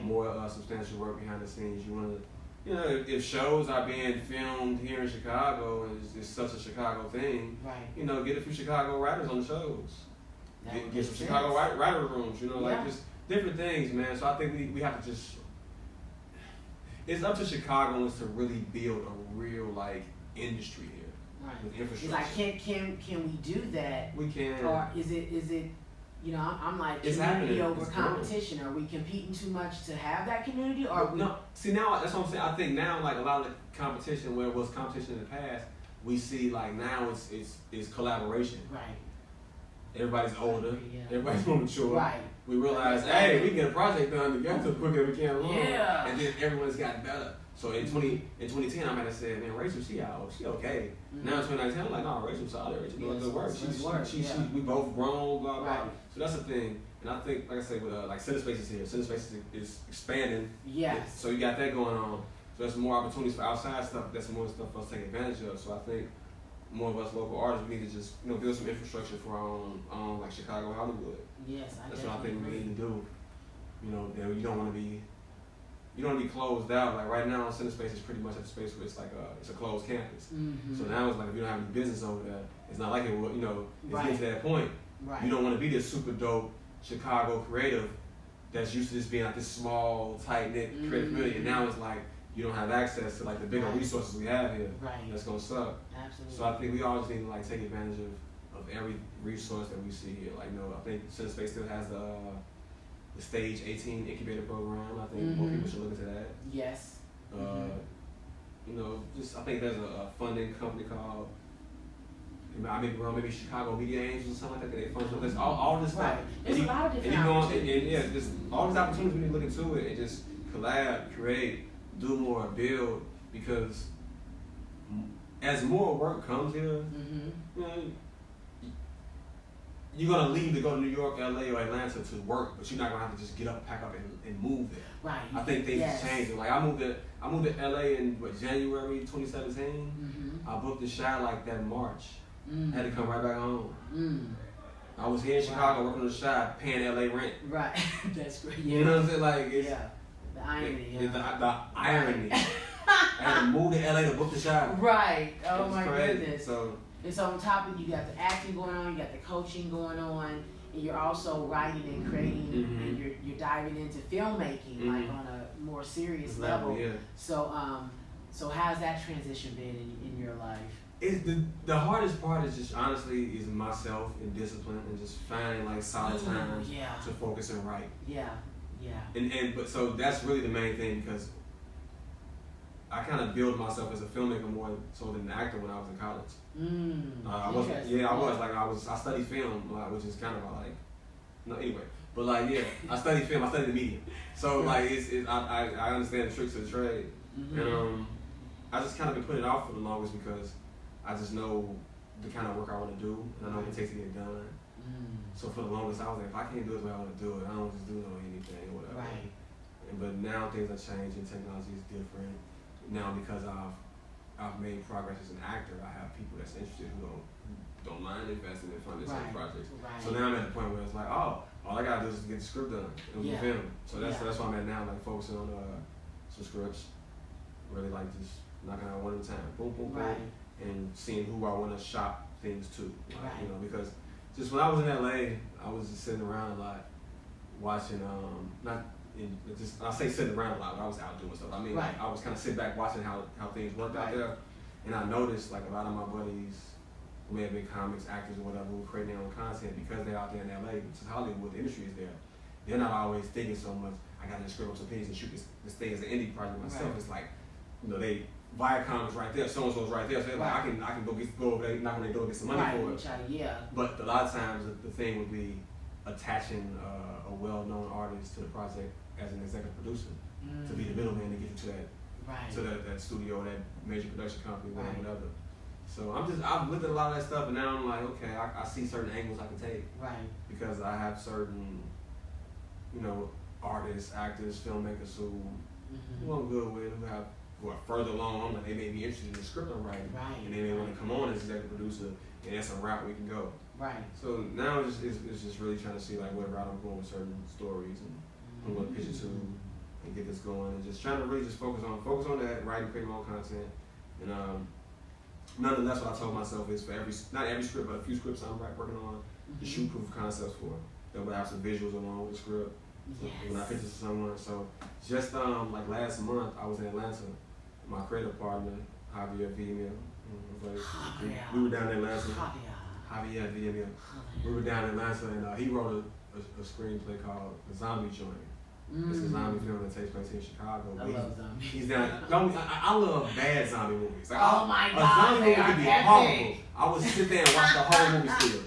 more substantial work behind the scenes. You want to, if shows are being filmed here in Chicago, and it's such a Chicago thing, get a few Chicago writers on the shows. Get some Chicago writer rooms, just different things, man. So I think we have to just, it's up to Chicagoans to really build a real industry here with infrastructure. It's can we do that? We can. Or is it You know, I'm like, it's community happening. over it's competition. Are we competing too much to have that community? Or no, see now that's what I'm saying. I think now like a lot of the competition where it was competition in the past, we see like now it's collaboration. Right. Everybody's older. Yeah. Everybody's more mature. Right. We realize, hey, we can get a project done together quicker than we can alone. Yeah. And then everyone's gotten better. So in 2010, I might have said, man, Racheal, she okay. Mm-hmm. Now in 2019, I'm like, no, Racheal solid. Racheal doing good work. We both grown, blah, blah. Right. So that's the thing. And I think, like I said, with like CineSpace is here. CineSpace is expanding. Yes. So you got that going on. So there's more opportunities for outside stuff. That's more stuff for us to take advantage of. So I think more of us local artists, we need to just build some infrastructure for our own like Chicago, Hollywood. Yes, that's what I think we need to do. You know, you don't want to be closed out. Like right now, CineSpace is pretty much a space where it's a closed campus. Mm-hmm. So now it's like if you don't have any business over there, it's not like it will. It's right. getting to that point. Right. You don't want to be this super dope Chicago creative that's used to just being like this small, tight knit creative community, and now it's like you don't have access to like the bigger resources we have here. Right. That's gonna suck. Absolutely. So I think we always need to like take advantage of every resource that we see here. Like I think CineSpace still has the Stage 18 incubator program. I think more people should look into that. Yes. Just I think there's a funding company called I may be wrong, maybe Chicago Media Angels or something like that. They fund there's all this stuff. There's a lot of different opportunities. Just all these opportunities we need to look into it and just collab, create, do more, build, because as more work comes here, you're gonna leave to go to New York, LA, or Atlanta to work, but you're not gonna have to just get up, pack up, and move there. Right. I think things are changing. Like I moved to LA in January 2017. I booked the shot like that in March. I had to come right back home. I was here in Chicago working on the shot, paying LA rent. Right. That's great. You know what I'm saying? Like it's the irony. The irony. I had to move to LA to book the shot. Right. Oh my crazy. goodness. So on top of you got the acting going on, you got the coaching going on, and you're also writing and creating, and you're diving into filmmaking like on a more serious level. Yeah. So how's that transition been in your life? It's the hardest part is just honestly is myself and discipline and just finding like solid time to focus and write. Yeah. But so that's really the main thing, because I kind of built myself as a filmmaker more so than an actor when I was in college. I studied film, which is kind of I studied film, I studied the media. So I understand the tricks of the trade. And I just kind of been putting it off for the longest because I just know the kind of work I want to do, and I know what it takes to get it done. So for the longest, I was like, if I can't do it the way I want to do it, I don't just do it on anything or whatever. Right. But now things are changing, technology is different. Now because I've made progress as an actor, I have people that's interested who don't mind investing in funding certain projects. Right. So now I'm at the point where it's like, all I gotta do is get the script done and we'll film. So that's where I'm at now, like focusing on some scripts, really like just knocking out one at a time, boom, boom, boom, and seeing who I want to shop things to, because just when I was in LA, I was just sitting around a lot, watching, I say sitting around a lot, but I was out doing stuff. I mean, I was kind of sitting back watching how things worked out there, and I noticed like a lot of my buddies who may have been comics, actors, or whatever, who were creating their own content because they're out there in LA, which is Hollywood, the industry is there. They're not always thinking so much, I got to script up some pages and shoot this thing as an indie project myself. It's like, they Viacom's right there, so and so's right there, so they're like, I can go over there, knock on their door, get some money for it. But a lot of times the thing would be attaching a well-known artist to the project as an executive producer to be the middleman to get you to that studio, that major production company, whatever. So I've looked at a lot of that stuff, and now I'm like, okay, I see certain angles I can take, because I have certain, artists, actors, filmmakers who I'm good with, who are further along, like they may be interested in the script I'm writing, and they may want to come on as executive producer, and that's a route we can go. So now it's just really trying to see like what route I'm going with certain stories and I'm going to pitch it to and get this going, and just trying to really just focus on that, writing, creating my own content, and nonetheless, what I told myself is for not every script, but a few scripts I'm working on, to shoot proof of concepts for, that would have some visuals along with the script. So when I pitch it to someone, so just like last month, I was in Atlanta. My creative partner, Javier Female, we were down in Atlanta. Javier Villamil. We were down in Atlanta, and he wrote a screenplay called The Zombie Joint. It's a zombie film that takes place in Chicago. I love zombies. He's down. I love bad zombie movies. Like, oh my God, a zombie movie could be epic. horrible. I would sit there and watch the whole movie still.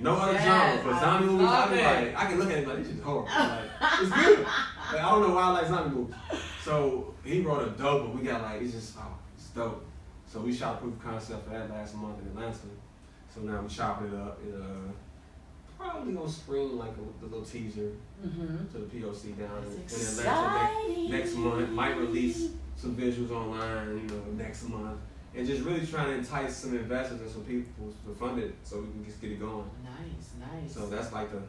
No other genre, but zombie movies, I be like, I can look at it like, this is horrible. Like, it's good. Like, I don't know why I like zombie movies. So he wrote a dope one. We got like, it's dope. So we shot proof of concept for that last month in Atlanta. So now we're chopping it up. Probably gonna screen like the little teaser to the POC down in Atlanta next month. Might release some visuals online, next month, and just really trying to entice some investors and some people to fund it so we can just get it going. Nice. So that's like the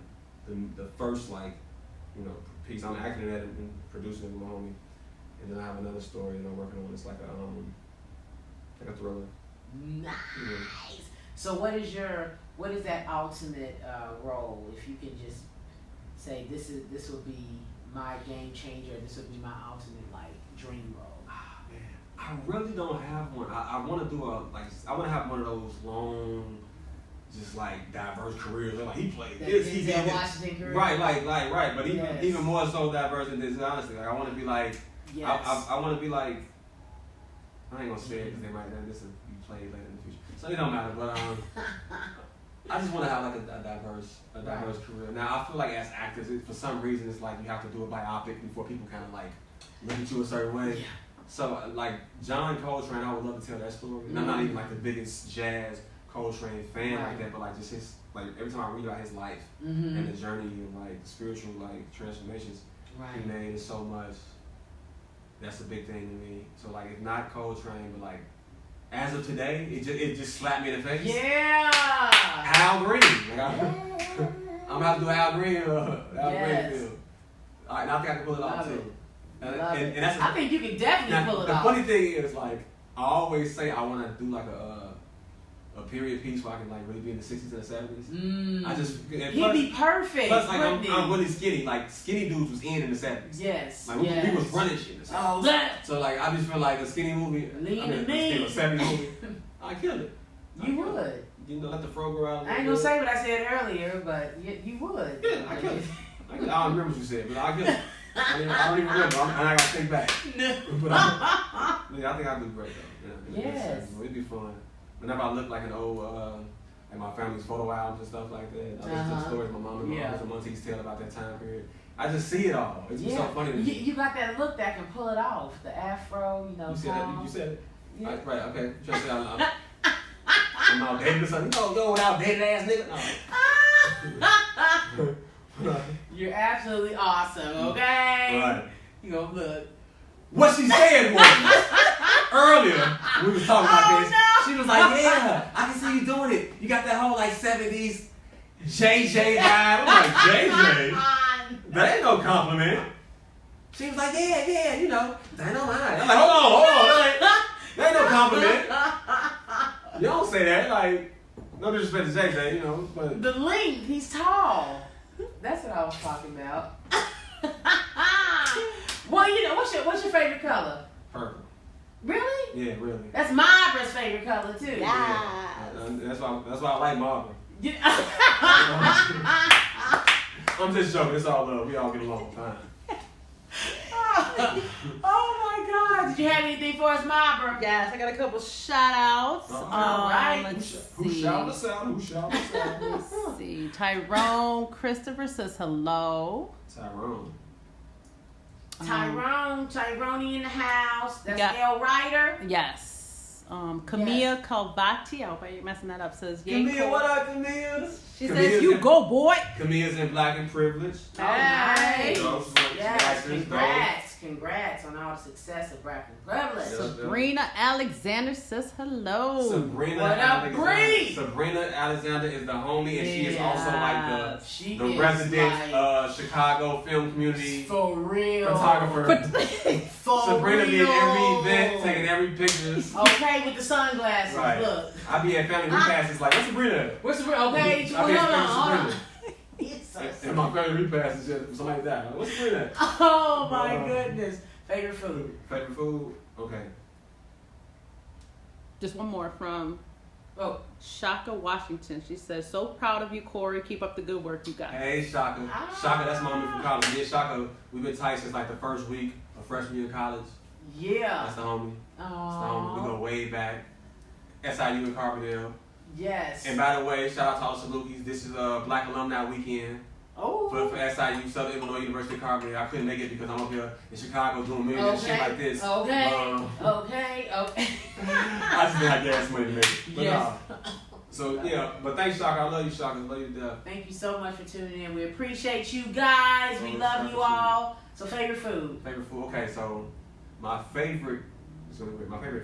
first piece. I'm acting in that and producing it with my homie, and then I have another story that I'm working on. It's like a thriller. Nice. So what is that ultimate role? If you can just say this will be my game changer, this will be my ultimate dream role. Man, I really don't have one. I want to do I want to have one of those long, just like diverse careers. Like he played this, he did Washington career. Right. But even more so diverse than this. Honestly, like I want to be like, I want to be like. I ain't gonna say it because they might this will be played later in the future, so it don't matter. But I just want to have like a diverse career. Now I feel like as actors, for some reason, it's like you have to do a biopic before people kind of like look at you a certain way. Yeah. So like John Coltrane, I would love to tell that story. And I'm not even like the biggest jazz Coltrane fan like that, but like just his every time I read about his life and the journey of like the spiritual transformations he made is so much. That's a big thing to me. So like, if not Coltrane, but like, as of today, it just slapped me in the face. Yeah. Al Green. Like, I'm gonna have to do Al Green. Green film. All right, now I think I can pull it off too. And that's I think you can definitely pull it off. The funny thing is, like, I always say I want to do like a period piece where I can like really be in the 60s and the 70s. I just he'd be perfect. Plus, like I'm really skinny. Like skinny dudes was in the 70s. Yes. Like we was running shit in the 70s. So like I just feel like a skinny movie. A 70s movie. I kill it. You would. Let the fro grow out. I ain't gonna say what I said earlier, but you would. Yeah, I kill it. I don't remember what you said, but I kill it. I don't even remember. And I gotta think back. But I think I'll do great though. Yes. It'd be fun. Whenever I look like an old, like my family's photo albums and stuff like that, I listen to stories my mom and my uncles and aunties tell about that time period. I just see it all. It's so funny to me. You got that look that can pull it off. The afro, You said it? Yeah. Right, okay. You trying to say I'm outdated or something? Yo, outdated ass nigga. No. You're absolutely awesome, okay? Right. You go look. What she said was, earlier, we was talking about this. No. She was like, yeah, I can see you doing it. You got that whole like 70s JJ vibe. I'm like, JJ? That ain't no compliment. She was like, yeah, that ain't no lie. I'm like, hold on. That ain't no compliment. You don't say that. Like, no disrespect to JJ, but. The length, he's tall. That's what I was talking about. Well, what's your favorite color? Purple. Really? Yeah, really. That's Margaret's favorite color too. Yeah. That's why I like Margaret. I'm just joking. It's all love. We all get along fine. Oh my God! Did you have anything for us, Margaret? Yes, I got a couple shout outs. All right. Let's Who see. shout us out? Let's see. Tyrone Christopher says hello. Tyrone in the house. That's L. Ryder. Yes. Camilla Calvati, I hope I ain't messing that up, says Camilla, what up, Camilla? She says, you go, boy. Camilla's in Black and Privilege. Nice. Yes. Congrats on all the success of Black and Privilege. Sabrina Alexander says hello. Sabrina Alexander is the homie, and she is also like the resident Chicago film community photographer. Sabrina be at every event, taking every picture. Okay, with the sunglasses. Right. Look. I be at family repasses like, what's Sabrina? What's Sabrina? Okay, I be at Sabrina. And my family repasses somebody died. Like, what's Sabrina? Oh my goodness. Favorite food? Okay. Just one more from Oh. Shaka Washington. She says, so proud of you, Corey. Keep up the good work you got. Hey, Shaka. Shaka, that's my homie from college. Me and Shaka, we've been tight since like the first week of freshman year of college. Yeah. That's the homie. Aww. That's the homie. We go way back. SIU in Carbondale. Yes. And by the way, shout out to all the Salukis. This is Black Alumni Weekend. Oh. For SIU, Southern Illinois University of Carbondale. I couldn't make it because I'm up here in Chicago doing millions of shit like this. Okay. Okay. I just didn't have gas money to make it. But yes. So yeah, but thanks, Shaka. I love you, Shaka. I love you to death. Thank you so much for tuning in. We appreciate you guys. We love you all. So favorite food. Favorite food. Okay, so my favorite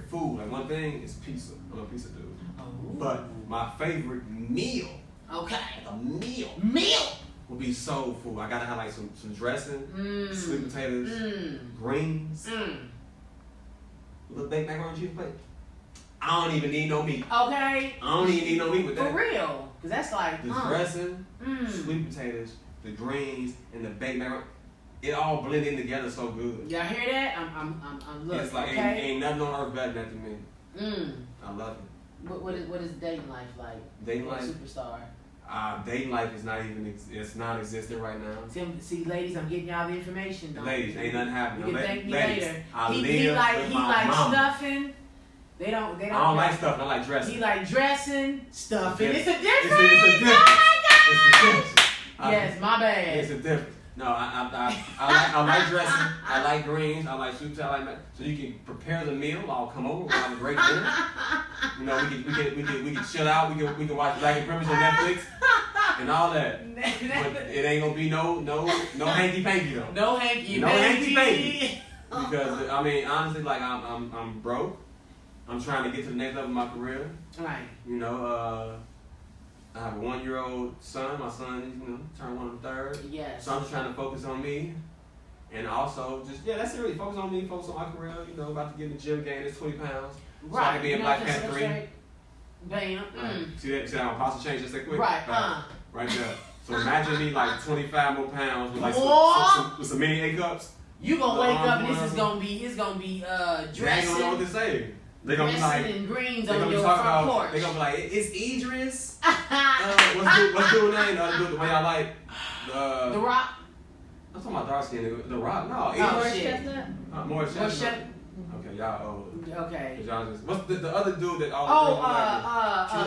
food, like one thing is pizza. I'm a pizza dude. Oh. But my favorite meal. Okay. A meal. Meal. Would be soul food. I gotta have like some dressing, sweet potatoes, greens, a little baked macaroni and cheese plate. I don't even need no meat. Okay. I don't even need no meat with that. For real. Cause that's like the dressing, sweet potatoes, the greens, and the baked macaroni. It all blend in together so good. Y'all hear that? I'm looking. It's like okay? ain't nothing on earth better than that to me. I love it. What is dating life like? Dating life? Superstar. Dating life is not even, it's non-existent right now. See, ladies, I'm getting y'all the information. Ladies, ain't nothing happening. You can thank me ladies, later. I He live like with my mama. stuffing. They don't. I don't like stuffing. I like dressing. He like dressing, stuffing. It's a difference. It's a difference. Oh It's a difference. yes, my bad. It's a difference. No, I like dressing. I like greens. I like soups. I like so you can prepare the meal. I'll come over. We'll have a great dinner. You know, we can chill out. We can watch Black and Privilege on Netflix and all that. But it ain't gonna be no hanky panky though. No hanky panky. Because I mean, honestly, like I'm broke. I'm trying to get to the next level of my career. Right. You know, I have a 1-year-old son. My son, turned 1 on the 3rd. Yes. So I'm just trying to focus on me. And also that's it really. Focus on me, focus on my career. About to get in the gym, gain this 20 pounds. Right. So I can be in Black Panther 3. Bam. See that how my posture changed just that quick? Right. Right there. So imagine me like 25 more pounds with like with some mini A cups. You gonna wake up and it's gonna be dressing. They ain't gonna know what to say. They're gonna be like, and greens they're on gonna your be talking front about, porch. they're gonna be like, it's Idris. What's doing that? The way I like The Rock. I'm talking about dark skin. The Rock. No, Morris Idris. Chestnut. Morris Chestnut. Okay, y'all old. Okay. Y'all just, what's the other dude that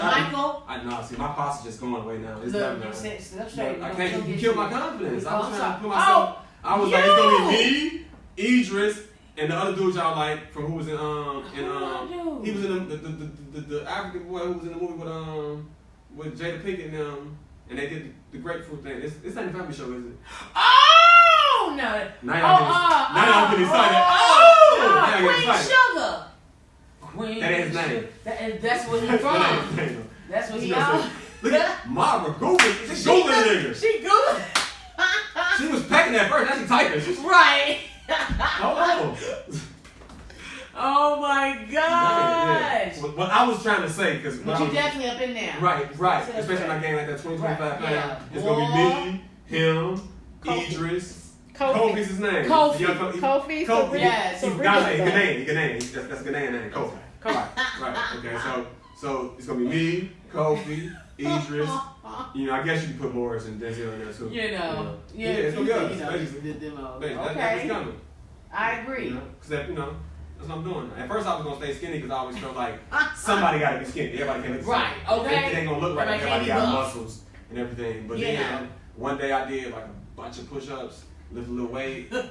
Michael. See, my posture just going away now. It's never done. I can't. You killed my confidence. I was trying to put myself. I was like, it's gonna be me, Idris. And the other dude y'all like from who was in he was in the African boy who was in the movie with Jada Pinkett and them, and they did the grapefruit thing. It's not a family show, is it? Oh no! Now y'all getting excited. Queen Sugar. Queen. That ain't his name. That's what he from. That's what he on. Look at Mara Google. She's Googling niggas. She Google. She was pecking at first. Now she typing. Right. Oh. Oh my gosh! Yeah. What I was trying to say, because but you definitely up in there. Right. Especially when I gain like that 20-25 pounds. Yeah. It's gonna be me, him, Idris. Kofi's his name. Kofi. Yes. He's Ghanaian. That's a Ghanaian name. Kofi. Right. Okay. So it's gonna be me, Kofi, Idris. I guess you can put Morris and Denzel in there too. Yeah, it's gonna be us. Okay. That's coming. I agree. Because that's what I'm doing. At first I was gonna stay skinny because I always felt like somebody gotta be skinny. Everybody can't look the same. Right. Okay. It ain't gonna look right. Everybody got buff. muscles and everything. But then one day I did like a bunch of push-ups, lift a little weight, threw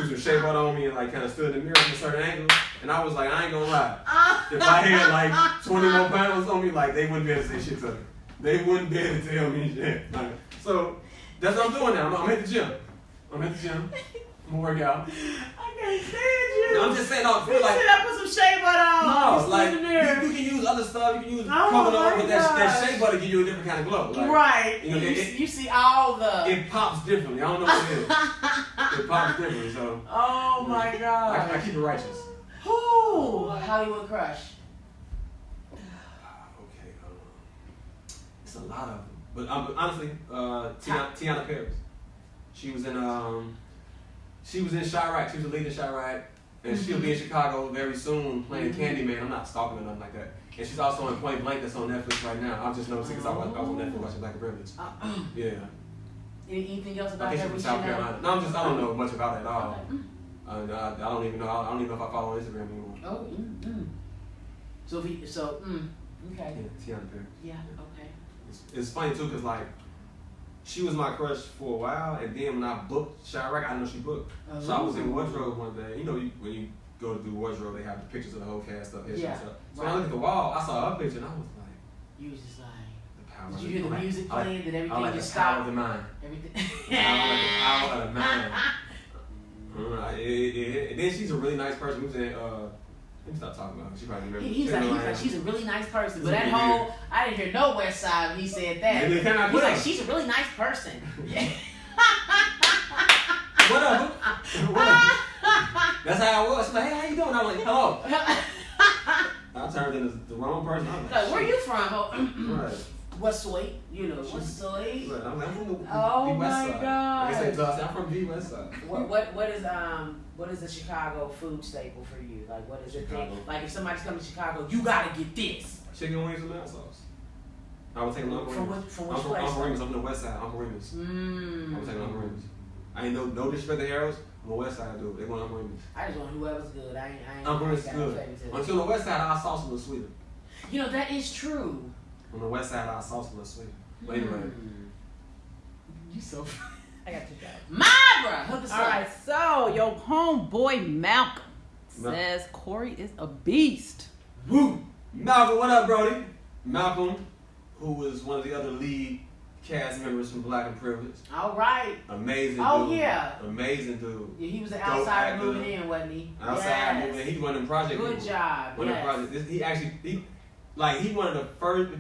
some shea butter on me, and like kind of stood in the mirror from a certain angle. And I was like, I ain't gonna lie. If I had like 20 more pounds on me, like they wouldn't be able to say shit to me. They wouldn't be able to tell me shit. So that's what I'm doing now. I'm at the gym. I'm gonna work out. I can't stand you. No, I'm just saying, I feel like. I put some shea butter on. No, like you can use other stuff. You can use coconut, but that shea butter give you a different kind of glow. Like, right. You see all the. It pops differently. I don't know what it is. It pops differently. So. Oh my god. I keep it righteous. Whoo! Hollywood crush. Okay. It's a lot of them, but honestly, Tiana Paris. She was in Chirac. She was the lead in Chirac. and she'll be in Chicago very soon playing Candyman. I'm not stalking or nothing like that. And she's also in Point Blank that's on Netflix right now. I'm just noticing because I was on Netflix watching Black Privilege. Yeah. Anything else about I think her? she's from South Carolina. No, I don't know much about it at all. Okay. I don't even know. I don't even know if I follow Instagram anymore. Oh, okay. Yeah, Tiana Perry. Yeah, okay. It's funny too, cause like she was my crush for a while, and then when I booked Chirac, I know she booked. So I was in wardrobe one day. You know, when you go to do wardrobe, they have the pictures of the whole cast up. Yeah. So when I looked at the wall, I saw her picture, and I was like, you was just like, the power. did you hear the music playing? Did everything like just the power stop? of the mind. Everything. I like the power of the mind. And then she's a really nice person. We was in, let me stop talking about her. She probably remembers. He's like, she's a really nice person. But that whole, I didn't hear no West Side when he said that. He's like, she's a really nice person. Yeah. Whatever. That's how I was. She's like, hey, how you doing? I was like, hello. I turned into the wrong person. I was like, where you from? Right. What's sweet? You know, what's sweet? Right. I'm from the Oh West my Side. God. Like I said, I'm from the West Side. What is a Chicago food staple for you? Like, what is it? Like, if somebody's coming to Chicago, you gotta get this. Chicken wings and hot sauce. I would take Uncle Remus. From which place? Uncle Remus. I'm from the West Side. Uncle Remus. I would take Uncle Remus. I ain't no disrespect to Harold's. On the West Side, dude. They want Uncle Remus. I just want whoever's good. I ain't Uncle Remus is good. Until the West Side, our sauce a little sweeter. You know, that is true. On the West Side, our sauce a little sweeter. But anyway. You so I got you, guys. Mabra, hook us up. All right, so your homeboy Malcolm says Corey is a beast. Woo! Malcolm, what up, Brody? Malcolm, who was one of the other lead cast members from Black and Privilege. All right. Amazing dude. Oh, yeah. Amazing dude. Yeah, he was an outsider moving in, wasn't he? Outside moving in. He's one of them project Good people. job. One of the projects. He one of the first.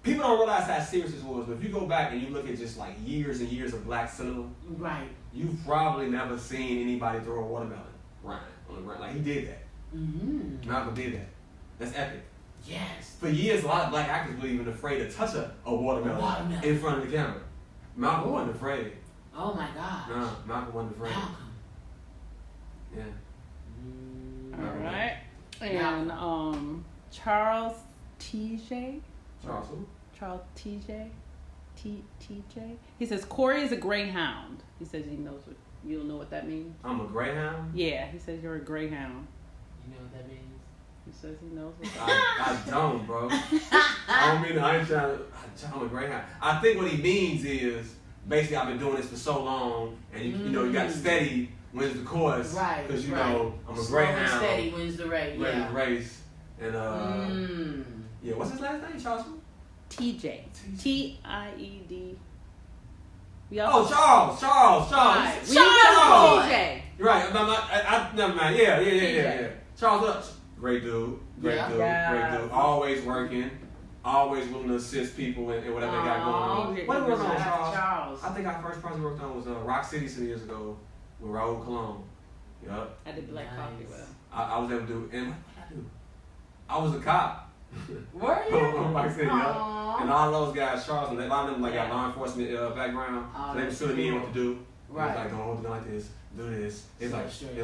People don't realize how serious this was, but if you go back and you look at just like years and years of black cinema, right, you've probably never seen anybody throw a watermelon right on the ground. Like he did that. Malcolm did that. That's epic. Yes. For years, a lot of black actors were even afraid to touch a watermelon in front of the camera. Malcolm wasn't afraid. Oh my gosh. No, Malcolm wasn't afraid. Malcolm. Yeah. All right. And Charles TJ. Charles who? Charles TJ. TJ. He says Corey is a greyhound. He says he knows what you don't know what that means. I'm a greyhound? Yeah, he says you're a greyhound. You know what that means? He says he knows what I don't, bro. I ain't trying to. I'm a greyhound. I think what he means is basically I've been doing this for so long, and you know you got steady wins the course, right? Because you know I'm a greyhound. Steady wins the race. Wins the race, and yeah. What's his last name, Charles? TJ. TIED. Charles. Right. Charles. TJ. Right. I'm not. Never mind. Yeah. Charles. Great dude. Great dude. Always working. Always willing to assist people in whatever they got going on. What we worked on, Charles? I think our first project we worked on was Rock City some years ago with Raul Colon. Yup. I did Black Coffee with him. I was able to do, and what did I do? I was a cop. Were you? On Rock City, yeah. And all those guys, Charles, and a lot of them got law enforcement background, so they were filling me in what to do. Right. It was like, don't hold the gun like this, do this. It's like, stand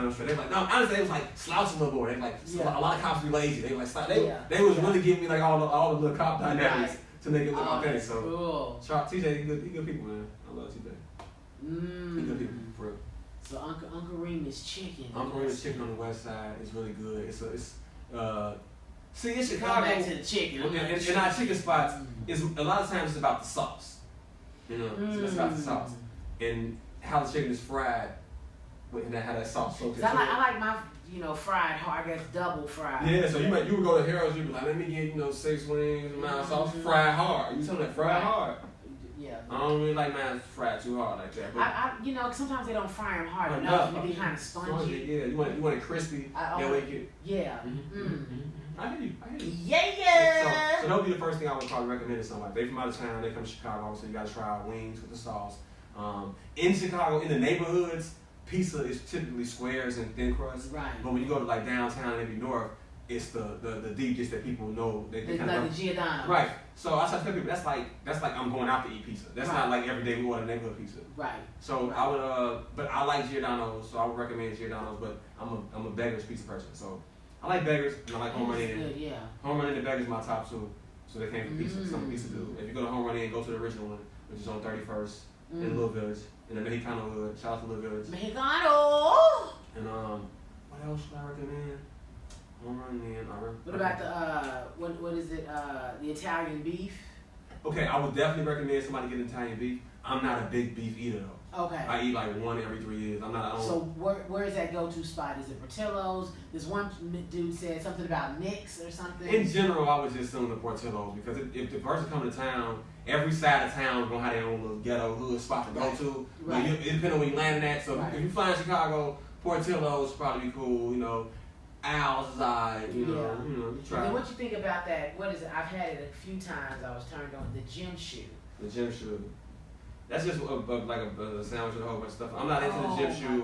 up straight. They were like, no, honestly, they was like slouching a little more. They like, a lot of cops be lazy. They were like, they was really giving me like all the little cop dynamics to make it look authentic. So, cool. Charles, TJ, he good people, man. I love TJ. He good people, for real. So Uncle Remus Chicken. Uncle Remus Chicken on the West Side is really good. See, in Chicago, back to the chicken. In our chicken spots, it's a lot of times it's about the sauce. You know, it's about the sauce and how the chicken is fried, and how that sauce soaks into it. I like my fried, I guess double fried. Yeah, so you would go to Harold's, you'd be like, let me get 6 wings, mild sauce, fried hard. You tell them that fried hard. Yeah. I don't really like mine fried too hard like that. But sometimes they don't fry them hard enough. They be kind of spongy. Yeah, you want it crispy. Yeah. I hear you. Yeah. So that'll be the first thing I would probably recommend to somebody. They from out of town, they come to Chicago, so you gotta try wings with the sauce. In Chicago, in the neighborhoods, pizza is typically squares and thin crust. Right. But when you go to like downtown and maybe north, it's the deep dish that people know. They kind like of the Giordano. Right. So I tell people that's like I'm going out to eat pizza. That's not like every day we order neighborhood pizza. Right. So I would but I like Giordano's, so I would recommend Giordano's. But I'm a Beggar's pizza person, so I like Beggar's and I like Home Run Inn. Yeah. Home Run Inn and Beggar's my top two. So they came from pizza. Some pizza do. If you go to Home Run Inn, go to the original one, which is on 31st in Little Village, in the Mexicano hood. Shout out to Little Village. Mexicano. And what else should I recommend? Home Run Inn. What about the what is it? The Italian beef. Okay, I would definitely recommend somebody get Italian beef. I'm not a big beef eater though. Okay. I eat like one every 3 years. So where is that go-to spot? Is it Portillo's? This one dude said something about Nick's or something. In general, I would just assume the Portillo's because if the person coming to town, every side of town is gonna have their own little ghetto hood spot to go to. Right. It depends on where you landing at. So Right. if you fly in Chicago, Portillo's probably be cool. You know, Al's side. You know, you try. And what you think about that? What is it? I've had it a few times. I was turned on the gym shoe. The gym shoe. That's just like a sandwich with a whole bunch of stuff. I'm not into the gym shoe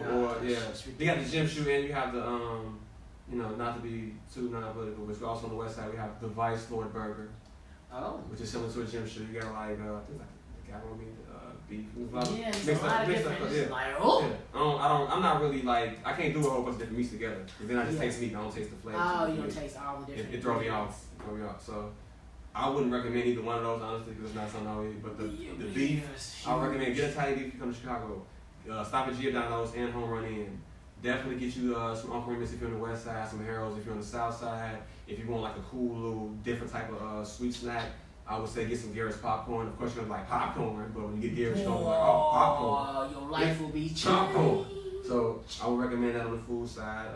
You got the gym shoe and you have the not to be too non-political, but also on the west side we have the Vice Lord Burger. Oh. Which is similar to a gym shoe. You got like things like gabagool meat, beef. Yeah, it's a lot of different. I'm not really like I can't do a whole bunch of different meats together. Because then I just taste meat. I don't taste the flavor. Oh, you don't taste all the different. It throw me off. So I wouldn't recommend either one of those honestly because it's not something I would eat. But the beef, I would recommend get Italian beef if you come to Chicago. Stop at Giordano's and Home Run Inn. Definitely get you some Uncle Remus if you're on the west side, some Harold's if you're on the south side. If you want like a cool little different type of sweet snack, I would say get some Garrett's popcorn. Of course you're gonna like popcorn, but when you get Garrett's, you're gonna be like, oh, popcorn. Your life will be popcorn. So I would recommend that on the food side.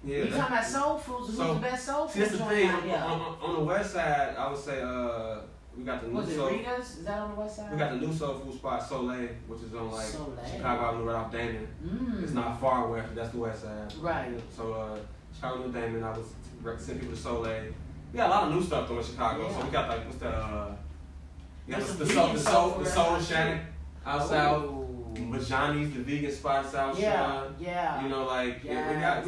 Yeah, you talking about soul foods? Who's the best soul food? That's the thing. On the west side, I would say we got the new soul. Rita's? Is that on the west side? We got the new soul food spot, Soleil, which is on like Chicago Avenue right off Damon. It's not far west, but that's the west side. Right. So Chicago New Damon, I would send people to Soleil. We got a lot of new stuff though in Chicago. Yeah. So we got like what's that? We got the Soul Shack outside. Majani's, the vegan spot outside. Yeah. You know, like we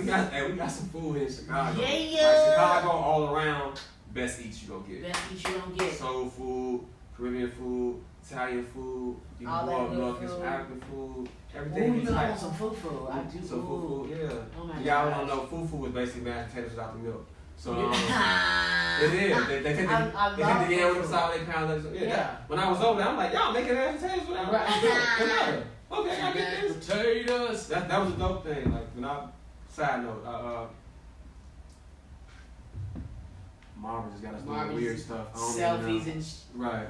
got some food in Chicago. Yeah. Like Chicago all around. Best eats you gonna get. Best eats you gonna get. Soul food, Caribbean food, Italian food. You can go up north, get some African food. Everything. Ooh, you want some food? I do. Some food, yeah. Oh my Y'all don't know, fufu is basically mashed potatoes without the milk. So it is. They take the yam with the sour, they pound it. Yeah. When I was over there, I'm like, y'all making mashed potatoes without milk. Okay, I get this. Potatoes. That was a dope thing. Like side note, Marvin just got us doing weird stuff. Selfies and right.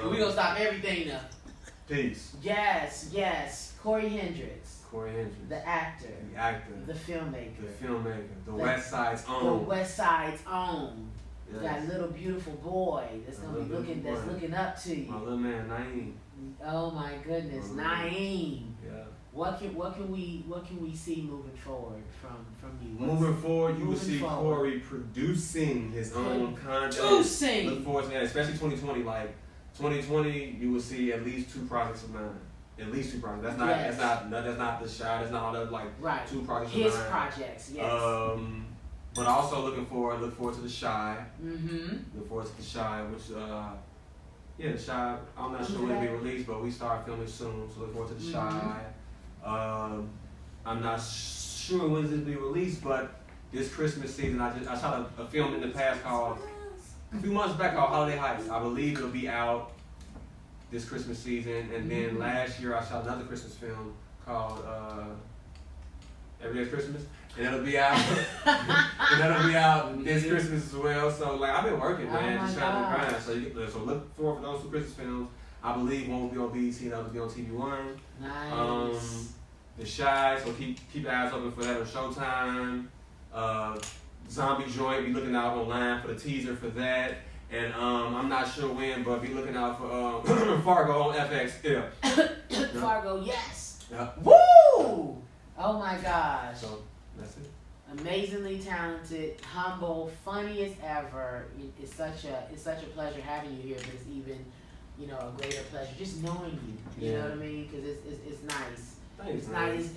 We gonna stop everything now. Peace. Yes. Corey Hendrix. The actor. The filmmaker. The West Side's own. Yes. That little beautiful boy that's gonna be looking up to you. My little man Naeem. Oh my goodness, Naeem. Yeah. What can we see moving forward from you? Moving forward, you will see Corey producing his own content. Look forward to that, especially 2020. Like 2020, you will see at least 2 projects of mine. At least 2 projects. That's not the Shy. That's not all that. Like 2 projects of mine. His projects, yes. But also look forward to the Shy. Mm-hmm. Look forward to the Shy, which the Shy. I'm not sure when it'll be released, but we start filming soon, so look forward to the Shy. I'm not sure when it'll be released, but this Christmas season, I shot a film in the past called a few months back called Holiday Heights. I believe it'll be out this Christmas season, and then last year I shot another Christmas film called Every Day's Christmas. And that'll be out. This Christmas as well. So like I've been working, man, just trying to grind. So look forward for those 2 Christmas films. I believe one will be on BET, and that'll be on TV One. Nice. The Shy, so keep your eyes open for that on Showtime. Zombie Joint, be looking out online for the teaser for that. And I'm not sure when, but be looking out for Fargo on FX. Yeah. Fargo, yes. Yeah. Woo! Oh my gosh. So that's it. Amazingly talented, humble, funny as ever. It's such a pleasure having you here, but it's even, a greater pleasure just knowing you. You know what I mean? Because it's nice. Thanks,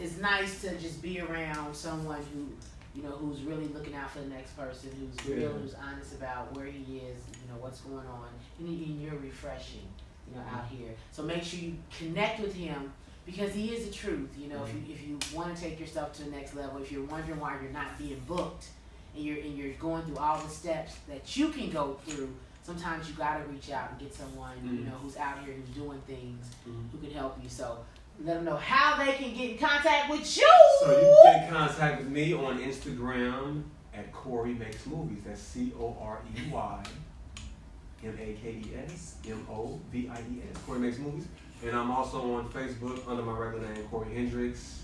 it's nice to just be around someone who, you know, who's really looking out for the next person, who's real, who's honest about where he is, you know, what's going on, and you're refreshing, you know, out here. So make sure you connect with him because he is the truth. You know, if you want to take yourself to the next level, if you're wondering why you're not being booked, and you're going through all the steps that you can go through, sometimes you gotta reach out and get someone, you know, who's out here who's doing things, who can help you. So let them know how they can get in contact with you. So you can get in contact with me on Instagram at Corey Makes Movies. That's COREYMAKESMOVIES. Corey Makes Movies. And I'm also on Facebook under my regular name, Corey Hendrix.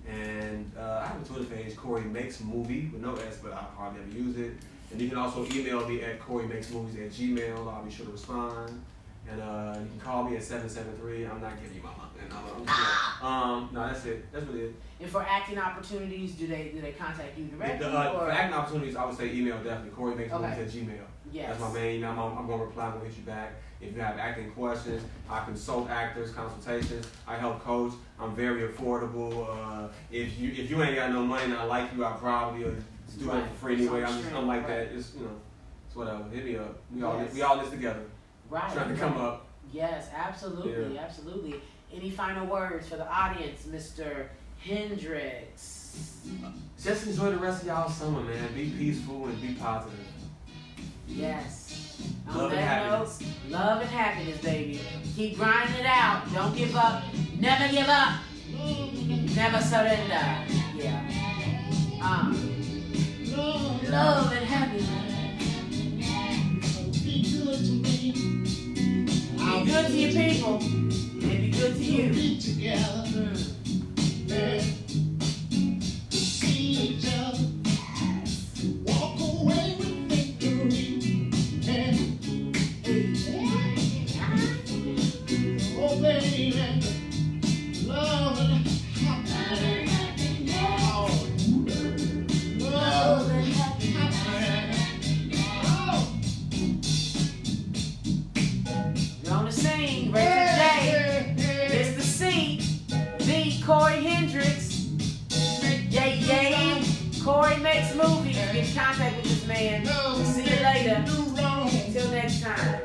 And I have a Twitter page, Corey Makes Movie, with no S, but I hardly ever use it. And you can also email me at CoreyMakesMovies@gmail. I'll be sure to respond. And you can call me at 773. I'm not giving you my number. No, that's it. That's really it. And for acting opportunities, do they contact you directly? For acting opportunities, I would say email definitely. CoreyMakesMovies@gmail. Yes. That's my main email. I'm going to reply. I'm going to hit you back. If you have acting questions, I consult actors, consultations. I help coach. I'm very affordable. If you ain't got no money and I like you, I probably do it for free anyway. I'm like that. It's it's whatever. Hit me up. We all this together. Right. Trying to come up. Yes, absolutely, absolutely. Any final words for the audience, Mr. Hendrix? Just enjoy the rest of y'all summer, man. Be peaceful and be positive. Yes. Love and happiness. Love and happiness, baby. Keep grinding it out. Don't give up. Never give up. Never surrender. Yeah. Love and happiness. Be good to me. Be good to your people. And be good to you. Be together. See each other. Walk away with victory. Oh, baby. Love and happiness. Love and happiness. You're on the scene, Racheal J, Mr. C, the Corey Hendrix. Yay. Corey Makes Movies. Get in contact with this man. See you later. Until next time.